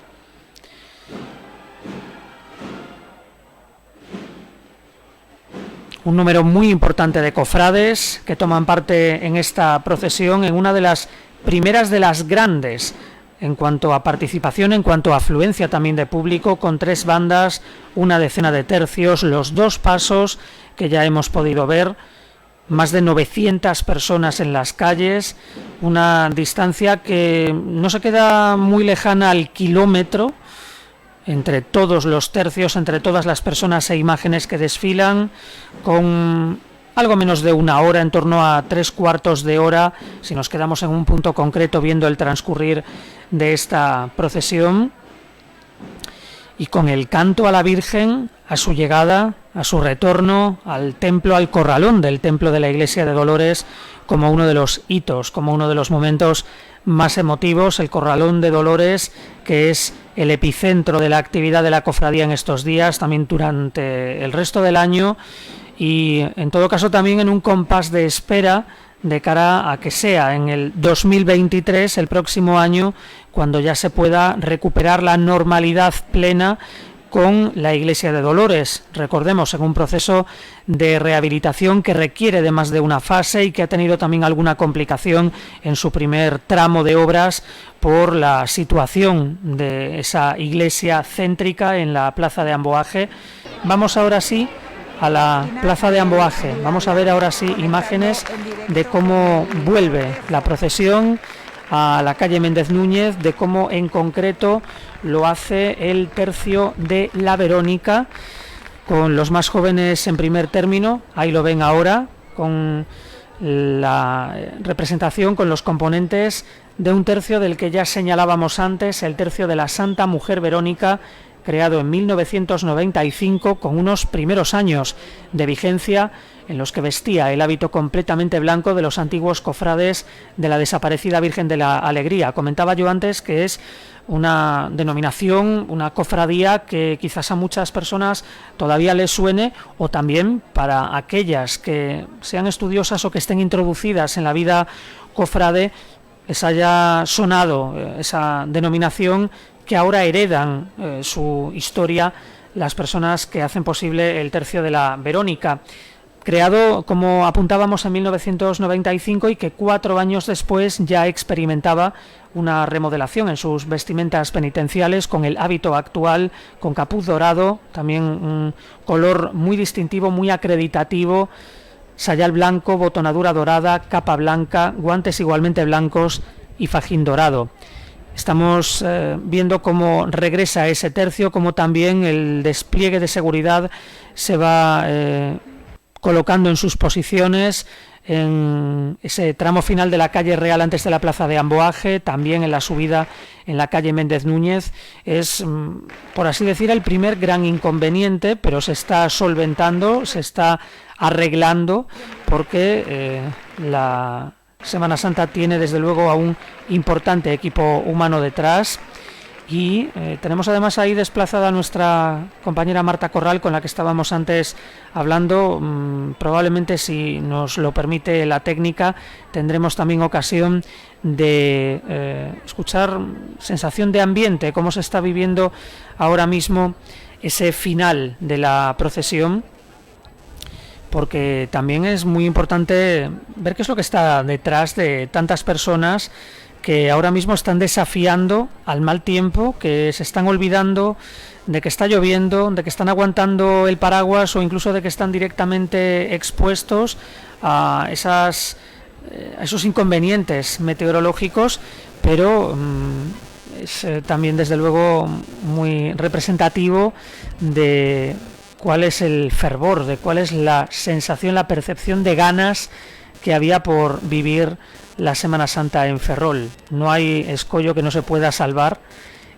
un número muy importante de cofrades que toman parte en esta procesión, en una de las primeras de las grandes en cuanto a participación, en cuanto a afluencia también de público, con 3 bandas, una decena de tercios, los 2 pasos que ya hemos podido ver, más de 900 personas en las calles, una distancia que no se queda muy lejana al kilómetro, entre todos los tercios, entre todas las personas e imágenes que desfilan, con algo menos de una hora, en torno a 3/4 de hora, si nos quedamos en un punto concreto viendo el transcurrir de esta procesión, y con el canto a la Virgen, a su llegada, a su retorno al templo, al corralón del templo de la Iglesia de Dolores, como uno de los hitos, como uno de los momentos más emotivos, el corralón de Dolores, que es el epicentro de la actividad de la cofradía en estos días, también durante el resto del año, y en todo caso también en un compás de espera de cara a que sea en el 2023, el próximo año, cuando ya se pueda recuperar la normalidad plena con la Iglesia de Dolores. Recordemos, en un proceso de rehabilitación que requiere de más de una fase y que ha tenido también alguna complicación en su primer tramo de obras por la situación de esa iglesia céntrica en la plaza de Amboaje. Vamos ahora sí a la plaza de Amboaje. Vamos a ver ahora sí imágenes de cómo vuelve la procesión a la calle Méndez Núñez, de cómo en concreto lo hace el tercio de la Verónica, con los más jóvenes en primer término, ahí lo ven ahora, con la representación, con los componentes de un tercio del que ya señalábamos antes, el tercio de la Santa Mujer Verónica, creado en 1995, con unos primeros años de vigencia en los que vestía el hábito completamente blanco de los antiguos cofrades de la desaparecida Virgen de la Alegría. Comentaba yo antes que es una denominación, una cofradía que quizás a muchas personas todavía les suene, o también para aquellas que sean estudiosas o que estén introducidas en la vida cofrade les haya sonado esa denominación, que ahora heredan su historia las personas que hacen posible el tercio de la Verónica, creado, como apuntábamos, en 1995 y que 4 años después ya experimentaba una remodelación en sus vestimentas penitenciales, con el hábito actual, con capuz dorado, también un color muy distintivo, muy acreditativo, sayal blanco, botonadura dorada, capa blanca, guantes igualmente blancos y fajín dorado. Estamos viendo cómo regresa ese tercio, cómo también el despliegue de seguridad se va colocando en sus posiciones en ese tramo final de la calle Real antes de la plaza de Amboaje, también en la subida en la calle Méndez Núñez. Es, por así decir, el primer gran inconveniente, pero se está solventando, se está arreglando, porque la Semana Santa tiene desde luego a un importante equipo humano detrás, y tenemos además ahí desplazada a nuestra compañera Marta Corral, con la que estábamos antes hablando. Probablemente, si nos lo permite la técnica, tendremos también ocasión de escuchar sensación de ambiente, cómo se está viviendo ahora mismo ese final de la procesión, porque también es muy importante ver qué es lo que está detrás de tantas personas que ahora mismo están desafiando al mal tiempo, que se están olvidando de que está lloviendo, de que están aguantando el paraguas, o incluso de que están directamente expuestos a esos inconvenientes meteorológicos, pero es también desde luego muy representativo de cuál es el fervor, de cuál es la sensación, la percepción de ganas que había por vivir la Semana Santa en Ferrol. No hay escollo que no se pueda salvar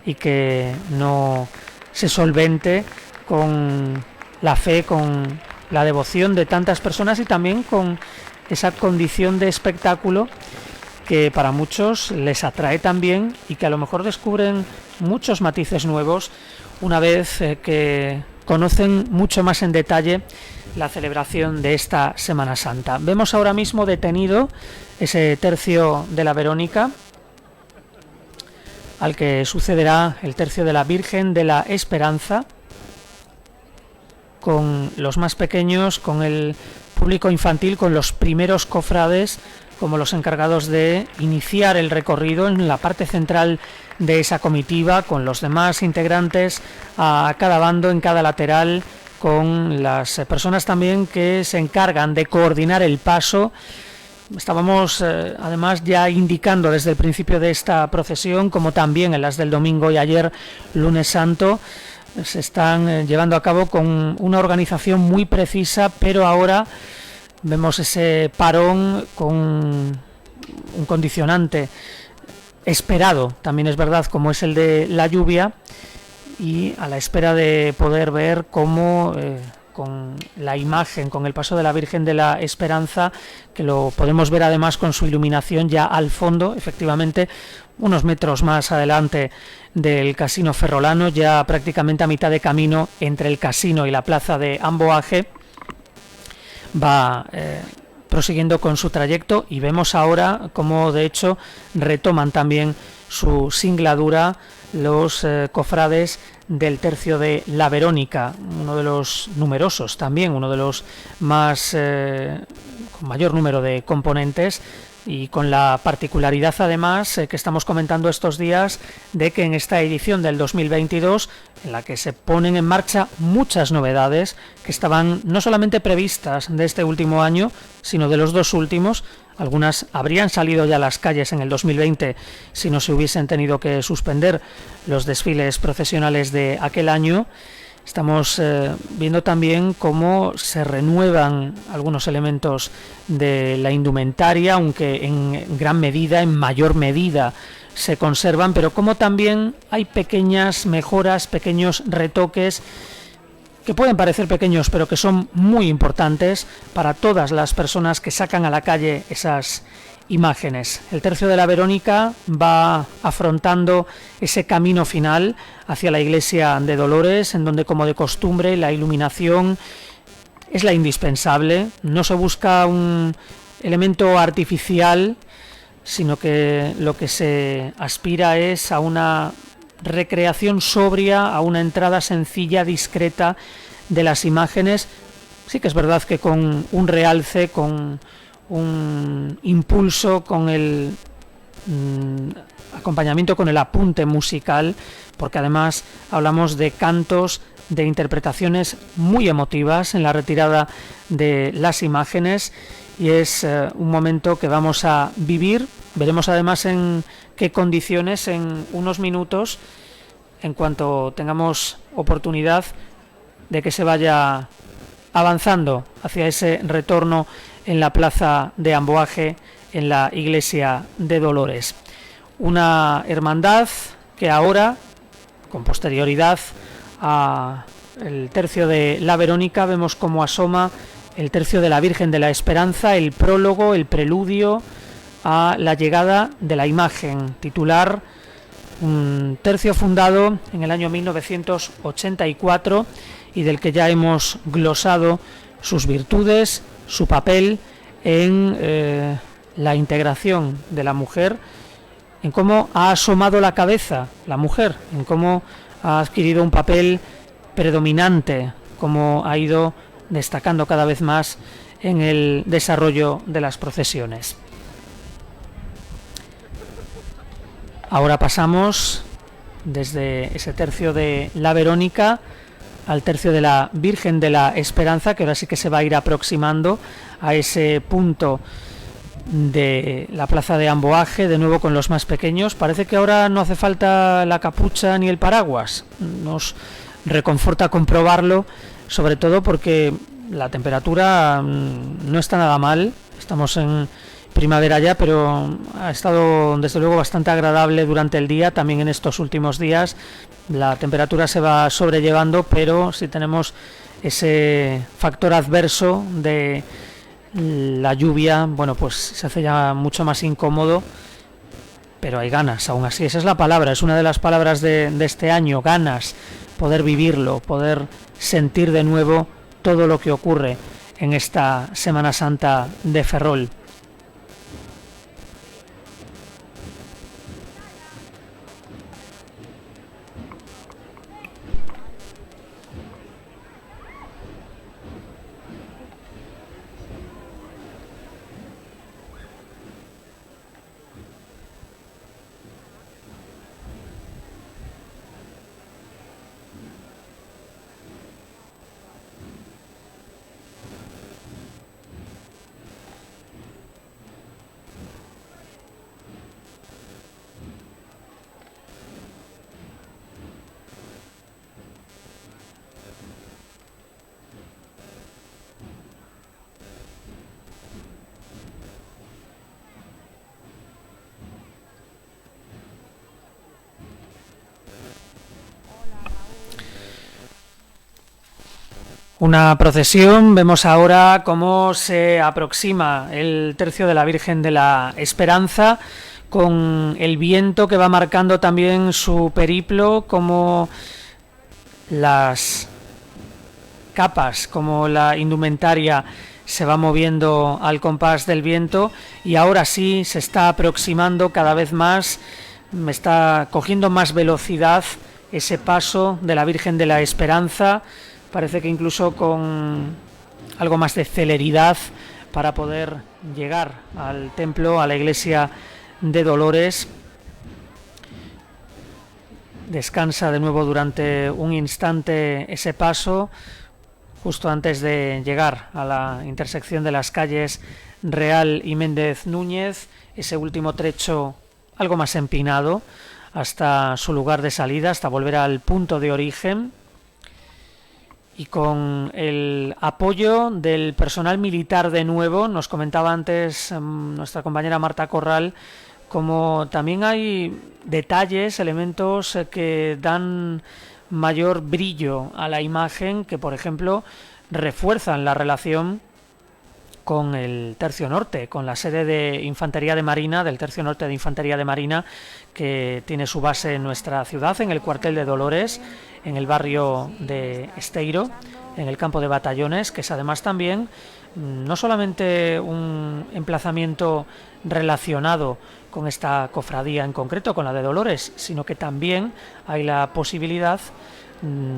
y que no se solvente con la fe, con la devoción de tantas personas, y también con esa condición de espectáculo que para muchos les atrae también, y que a lo mejor descubren muchos matices nuevos una vez que conocen mucho más en detalle la celebración de esta Semana Santa. Vemos ahora mismo detenido ese tercio de la Verónica, al que sucederá el tercio de la Virgen de la Esperanza, con los más pequeños, con el público infantil, con los primeros cofrades como los encargados de iniciar el recorrido en la parte central de esa comitiva, con los demás integrantes a cada bando, en cada lateral, con las personas también que se encargan de coordinar el paso. Estábamos además ya indicando desde el principio de esta procesión, como también en las del domingo y ayer lunes santo, se están llevando a cabo con una organización muy precisa, pero ahora vemos ese parón con un condicionante esperado, también es verdad, como es el de la lluvia, y a la espera de poder ver cómo con la imagen, con el paso de la Virgen de la Esperanza, que lo podemos ver además con su iluminación ya al fondo, efectivamente, unos metros más adelante del Casino Ferrolano, ya prácticamente a mitad de camino entre el casino y la plaza de Amboaje, va prosiguiendo con su trayecto, y vemos ahora cómo de hecho retoman también su singladura los cofrades del tercio de la Verónica, uno de los numerosos también, uno de los más con mayor número de componentes, y con la particularidad además que estamos comentando estos días de que en esta edición del 2022, en la que se ponen en marcha muchas novedades que estaban no solamente previstas de este último año, sino de los dos últimos. Algunas habrían salido ya a las calles en el 2020 si no se hubiesen tenido que suspender los desfiles procesionales de aquel año. Estamos viendo también cómo se renuevan algunos elementos de la indumentaria, aunque en gran medida, en mayor medida, se conservan, pero como también hay pequeñas mejoras, pequeños retoques que pueden parecer pequeños, pero que son muy importantes para todas las personas que sacan a la calle esas imágenes. El tercio de la Verónica va afrontando ese camino final hacia la iglesia de Dolores, en donde, como de costumbre, la iluminación es la indispensable. No se busca un elemento artificial, sino que lo que se aspira es a una recreación sobria, a una entrada sencilla, discreta de las imágenes. Sí que es verdad que con un realce, con un impulso, con el acompañamiento, con el apunte musical, porque además hablamos de cantos, de interpretaciones muy emotivas en la retirada de las imágenes, y es un momento que vamos a vivir. Veremos además en qué condiciones en unos minutos, en cuanto tengamos oportunidad de que se vaya avanzando hacia ese retorno en la plaza de Amboaje, en la iglesia de Dolores. Una hermandad que ahora, con posterioridad a el tercio de la Verónica, vemos cómo asoma el tercio de la Virgen de la Esperanza, el prólogo, el preludio a la llegada de la imagen titular, un tercio fundado en el año 1984 y del que ya hemos glosado sus virtudes, su papel en la integración de la mujer, en cómo ha asomado la cabeza la mujer, en cómo ha adquirido un papel predominante, cómo ha ido destacando cada vez más en el desarrollo de las procesiones. Ahora pasamos desde ese tercio de la Verónica al tercio de la Virgen de la Esperanza, que ahora sí que se va a ir aproximando a ese punto de la plaza de Amboaje, de nuevo con los más pequeños. Parece que ahora no hace falta la capucha ni el paraguas. Nos reconforta comprobarlo, sobre todo porque la temperatura no está nada mal. Estamos en primavera ya, pero ha estado desde luego bastante agradable durante el día. También en estos últimos días la temperatura se va sobrellevando, pero si tenemos ese factor adverso de la lluvia, bueno, pues se hace ya mucho más incómodo, pero hay ganas, aún así. Esa es la palabra, es una de las palabras de este año, ganas, poder vivirlo, poder sentir de nuevo todo lo que ocurre en esta Semana Santa de Ferrol. Una procesión. Vemos ahora cómo se aproxima el tercio de la Virgen de la Esperanza, con el viento que va marcando también su periplo, como las capas, como la indumentaria se va moviendo al compás del viento, y ahora sí se está aproximando cada vez más, me está cogiendo más velocidad ese paso de la Virgen de la Esperanza. Parece que incluso con algo más de celeridad para poder llegar al templo, a la iglesia de Dolores. Descansa de nuevo durante un instante ese paso, justo antes de llegar a la intersección de las calles Real y Méndez Núñez, ese último trecho algo más empinado hasta su lugar de salida, hasta volver al punto de origen. Y con el apoyo del personal militar de nuevo, nos comentaba antes nuestra compañera Marta Corral, como también hay detalles, elementos que dan mayor brillo a la imagen, que por ejemplo refuerzan la relación con el Tercio Norte, con la sede de Infantería de Marina, del Tercio Norte de Infantería de Marina, que tiene su base en nuestra ciudad, en el cuartel de Dolores, en el barrio de Esteiro, en el campo de batallones, que es además también no solamente un emplazamiento relacionado con esta cofradía en concreto, con la de Dolores, sino que también hay la posibilidad,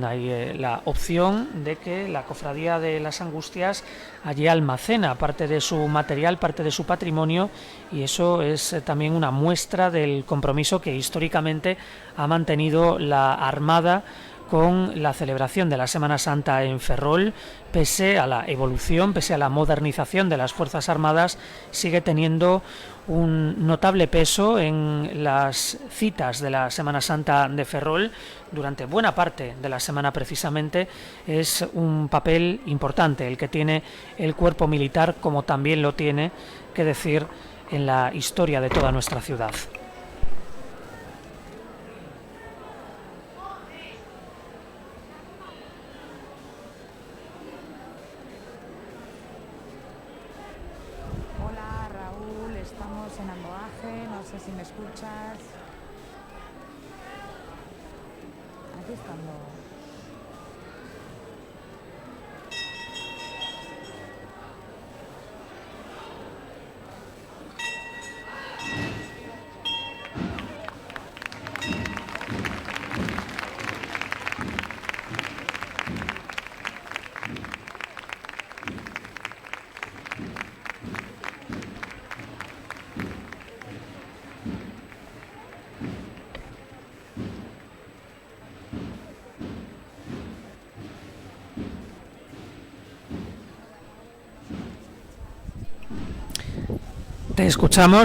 hay la opción de que la cofradía de las Angustias allí almacena parte de su material, parte de su patrimonio, y eso es también una muestra del compromiso que históricamente ha mantenido la Armada con la celebración de la Semana Santa en Ferrol. Pese a la evolución, pese a la modernización de las Fuerzas Armadas, sigue teniendo un notable peso en las citas de la Semana Santa de Ferrol. Durante buena parte de la semana precisamente es un papel importante el que tiene el cuerpo militar, como también lo tiene que decir en la historia de toda nuestra ciudad. Si me escuchas, aquí estamos.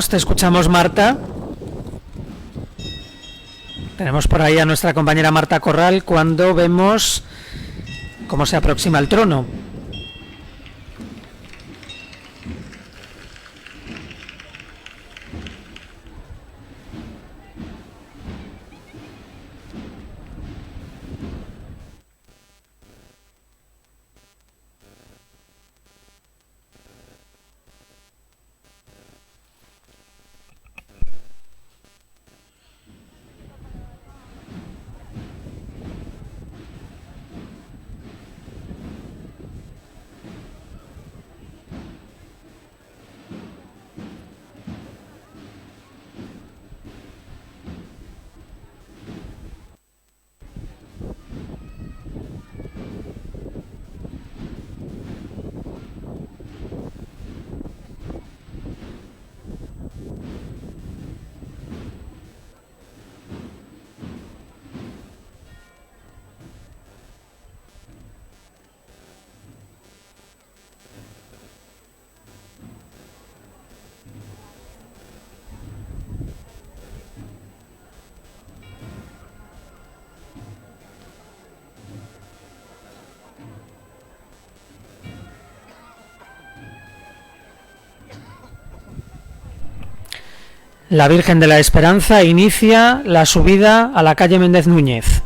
Te escuchamos Marta. Tenemos por ahí a nuestra compañera Marta Corral cuando vemos cómo se aproxima el trono. La Virgen de la Esperanza inicia la subida a la calle Méndez Núñez.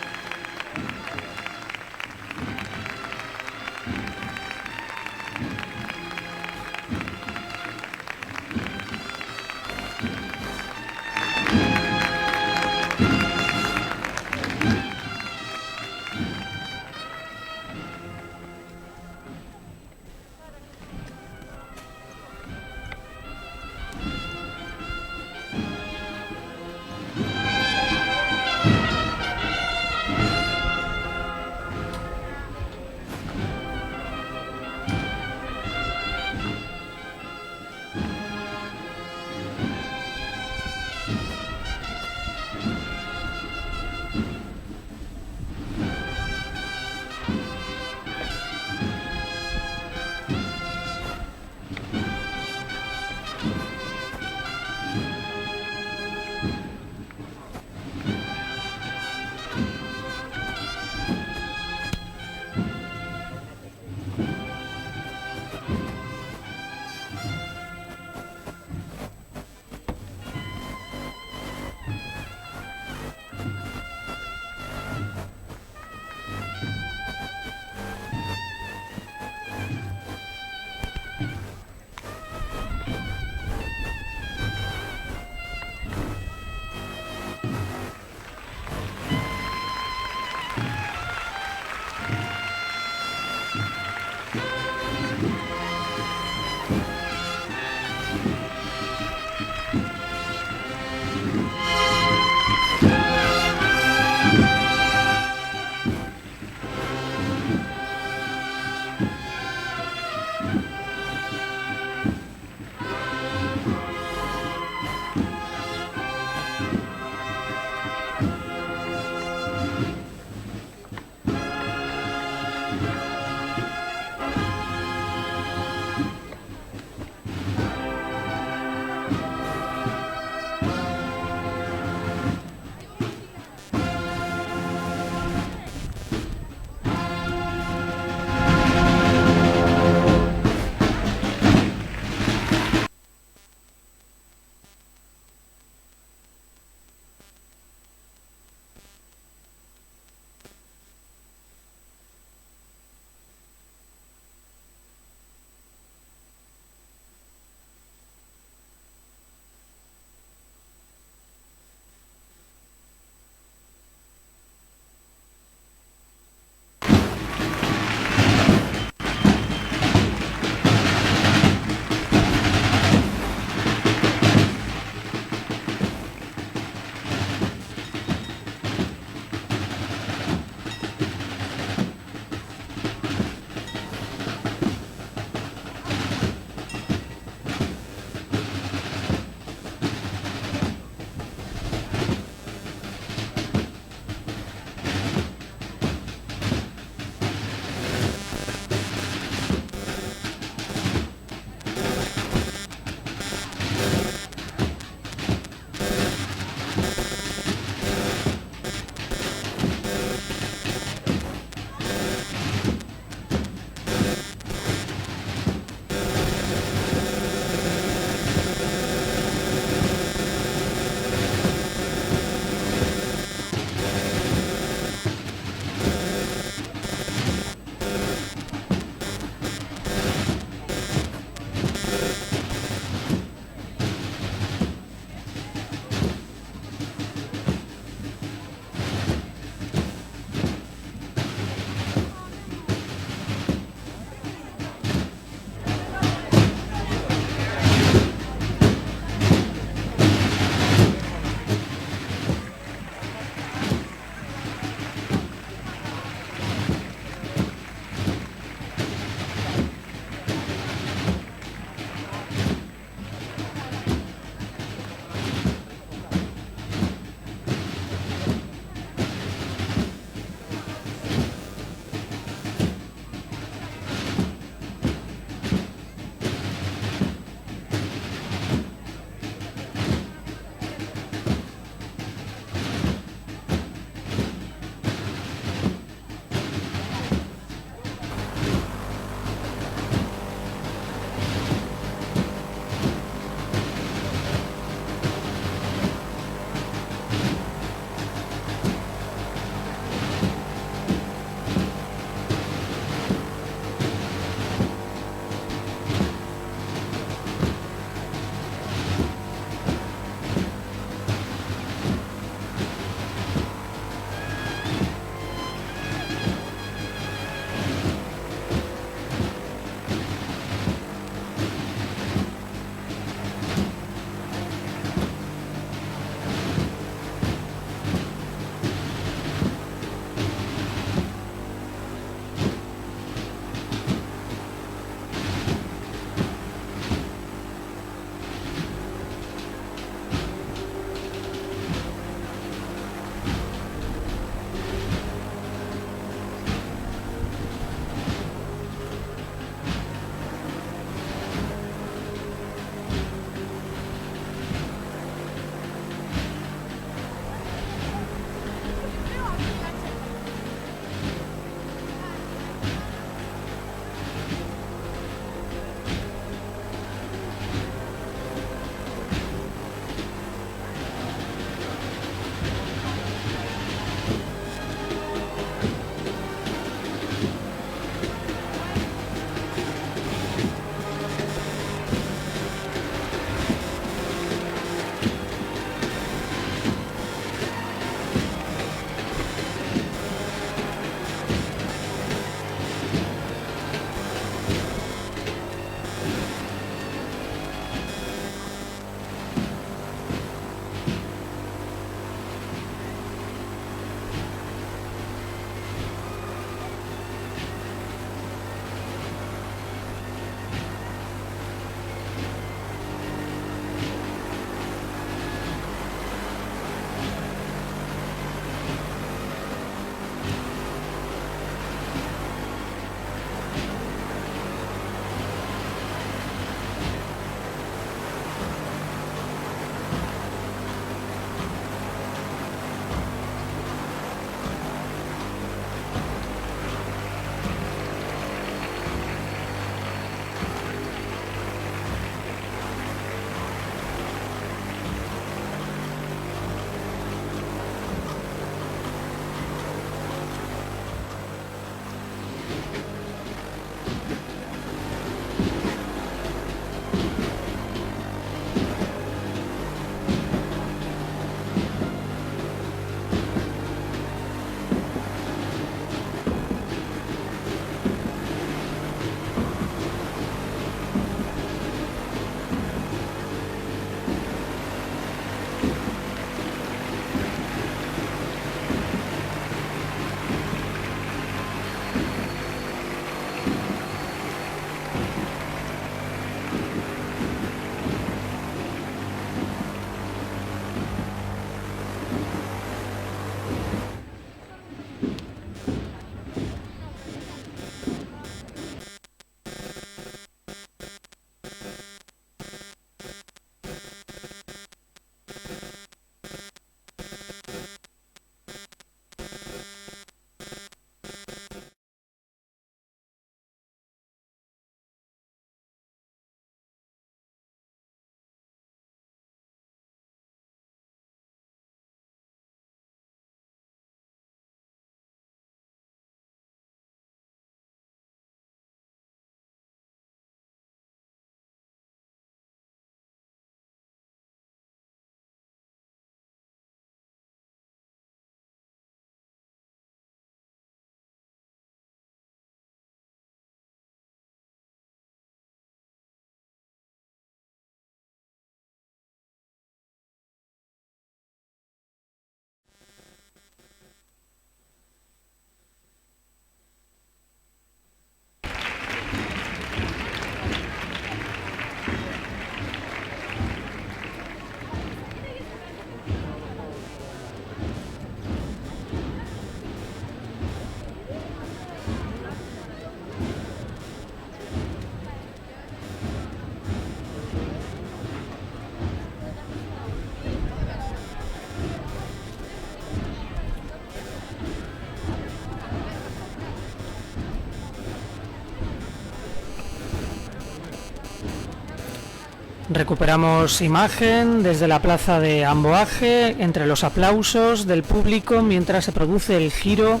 Recuperamos imagen desde la plaza de Amboaje, entre los aplausos del público mientras se produce el giro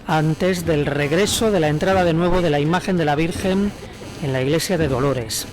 antes del regreso de la entrada de nuevo de la imagen de la Virgen en la iglesia de Dolores.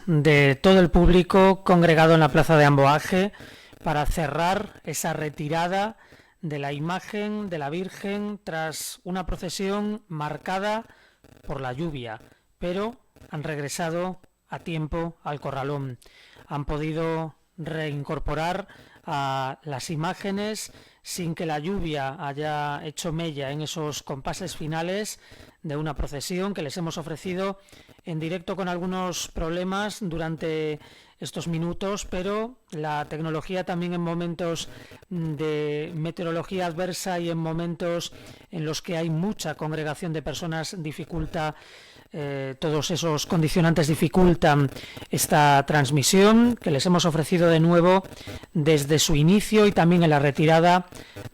de todo el público congregado en la plaza de Amboaje para cerrar esa retirada de la imagen de la Virgen tras una procesión marcada por la lluvia, pero han regresado a tiempo al corralón. Han podido reincorporar a las imágenes sin que la lluvia haya hecho mella en esos compases finales de una procesión que les hemos ofrecido en directo con algunos problemas durante estos minutos, pero la tecnología también en momentos de meteorología adversa y en momentos en los que hay mucha congregación de personas dificulta, todos esos condicionantes dificultan esta transmisión que les hemos ofrecido de nuevo desde su inicio y también en la retirada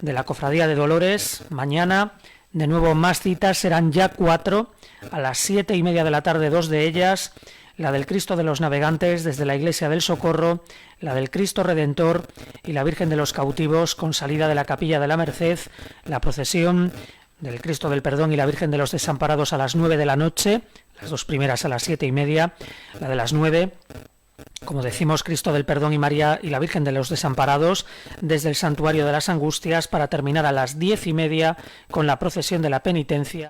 de la Cofradía de Dolores. Mañana de nuevo más citas, serán ya 4, a las 7:30 de la tarde 2 de ellas, la del Cristo de los Navegantes desde la Iglesia del Socorro, la del Cristo Redentor y la Virgen de los Cautivos con salida de la Capilla de la Merced, la procesión del Cristo del Perdón y la Virgen de los Desamparados a las 9 de la noche, las dos primeras a las 7:30, la de las 9, como decimos, Cristo del Perdón y María y la Virgen de los Desamparados desde el Santuario de las Angustias, para terminar a las 10:30 con la procesión de la Penitencia.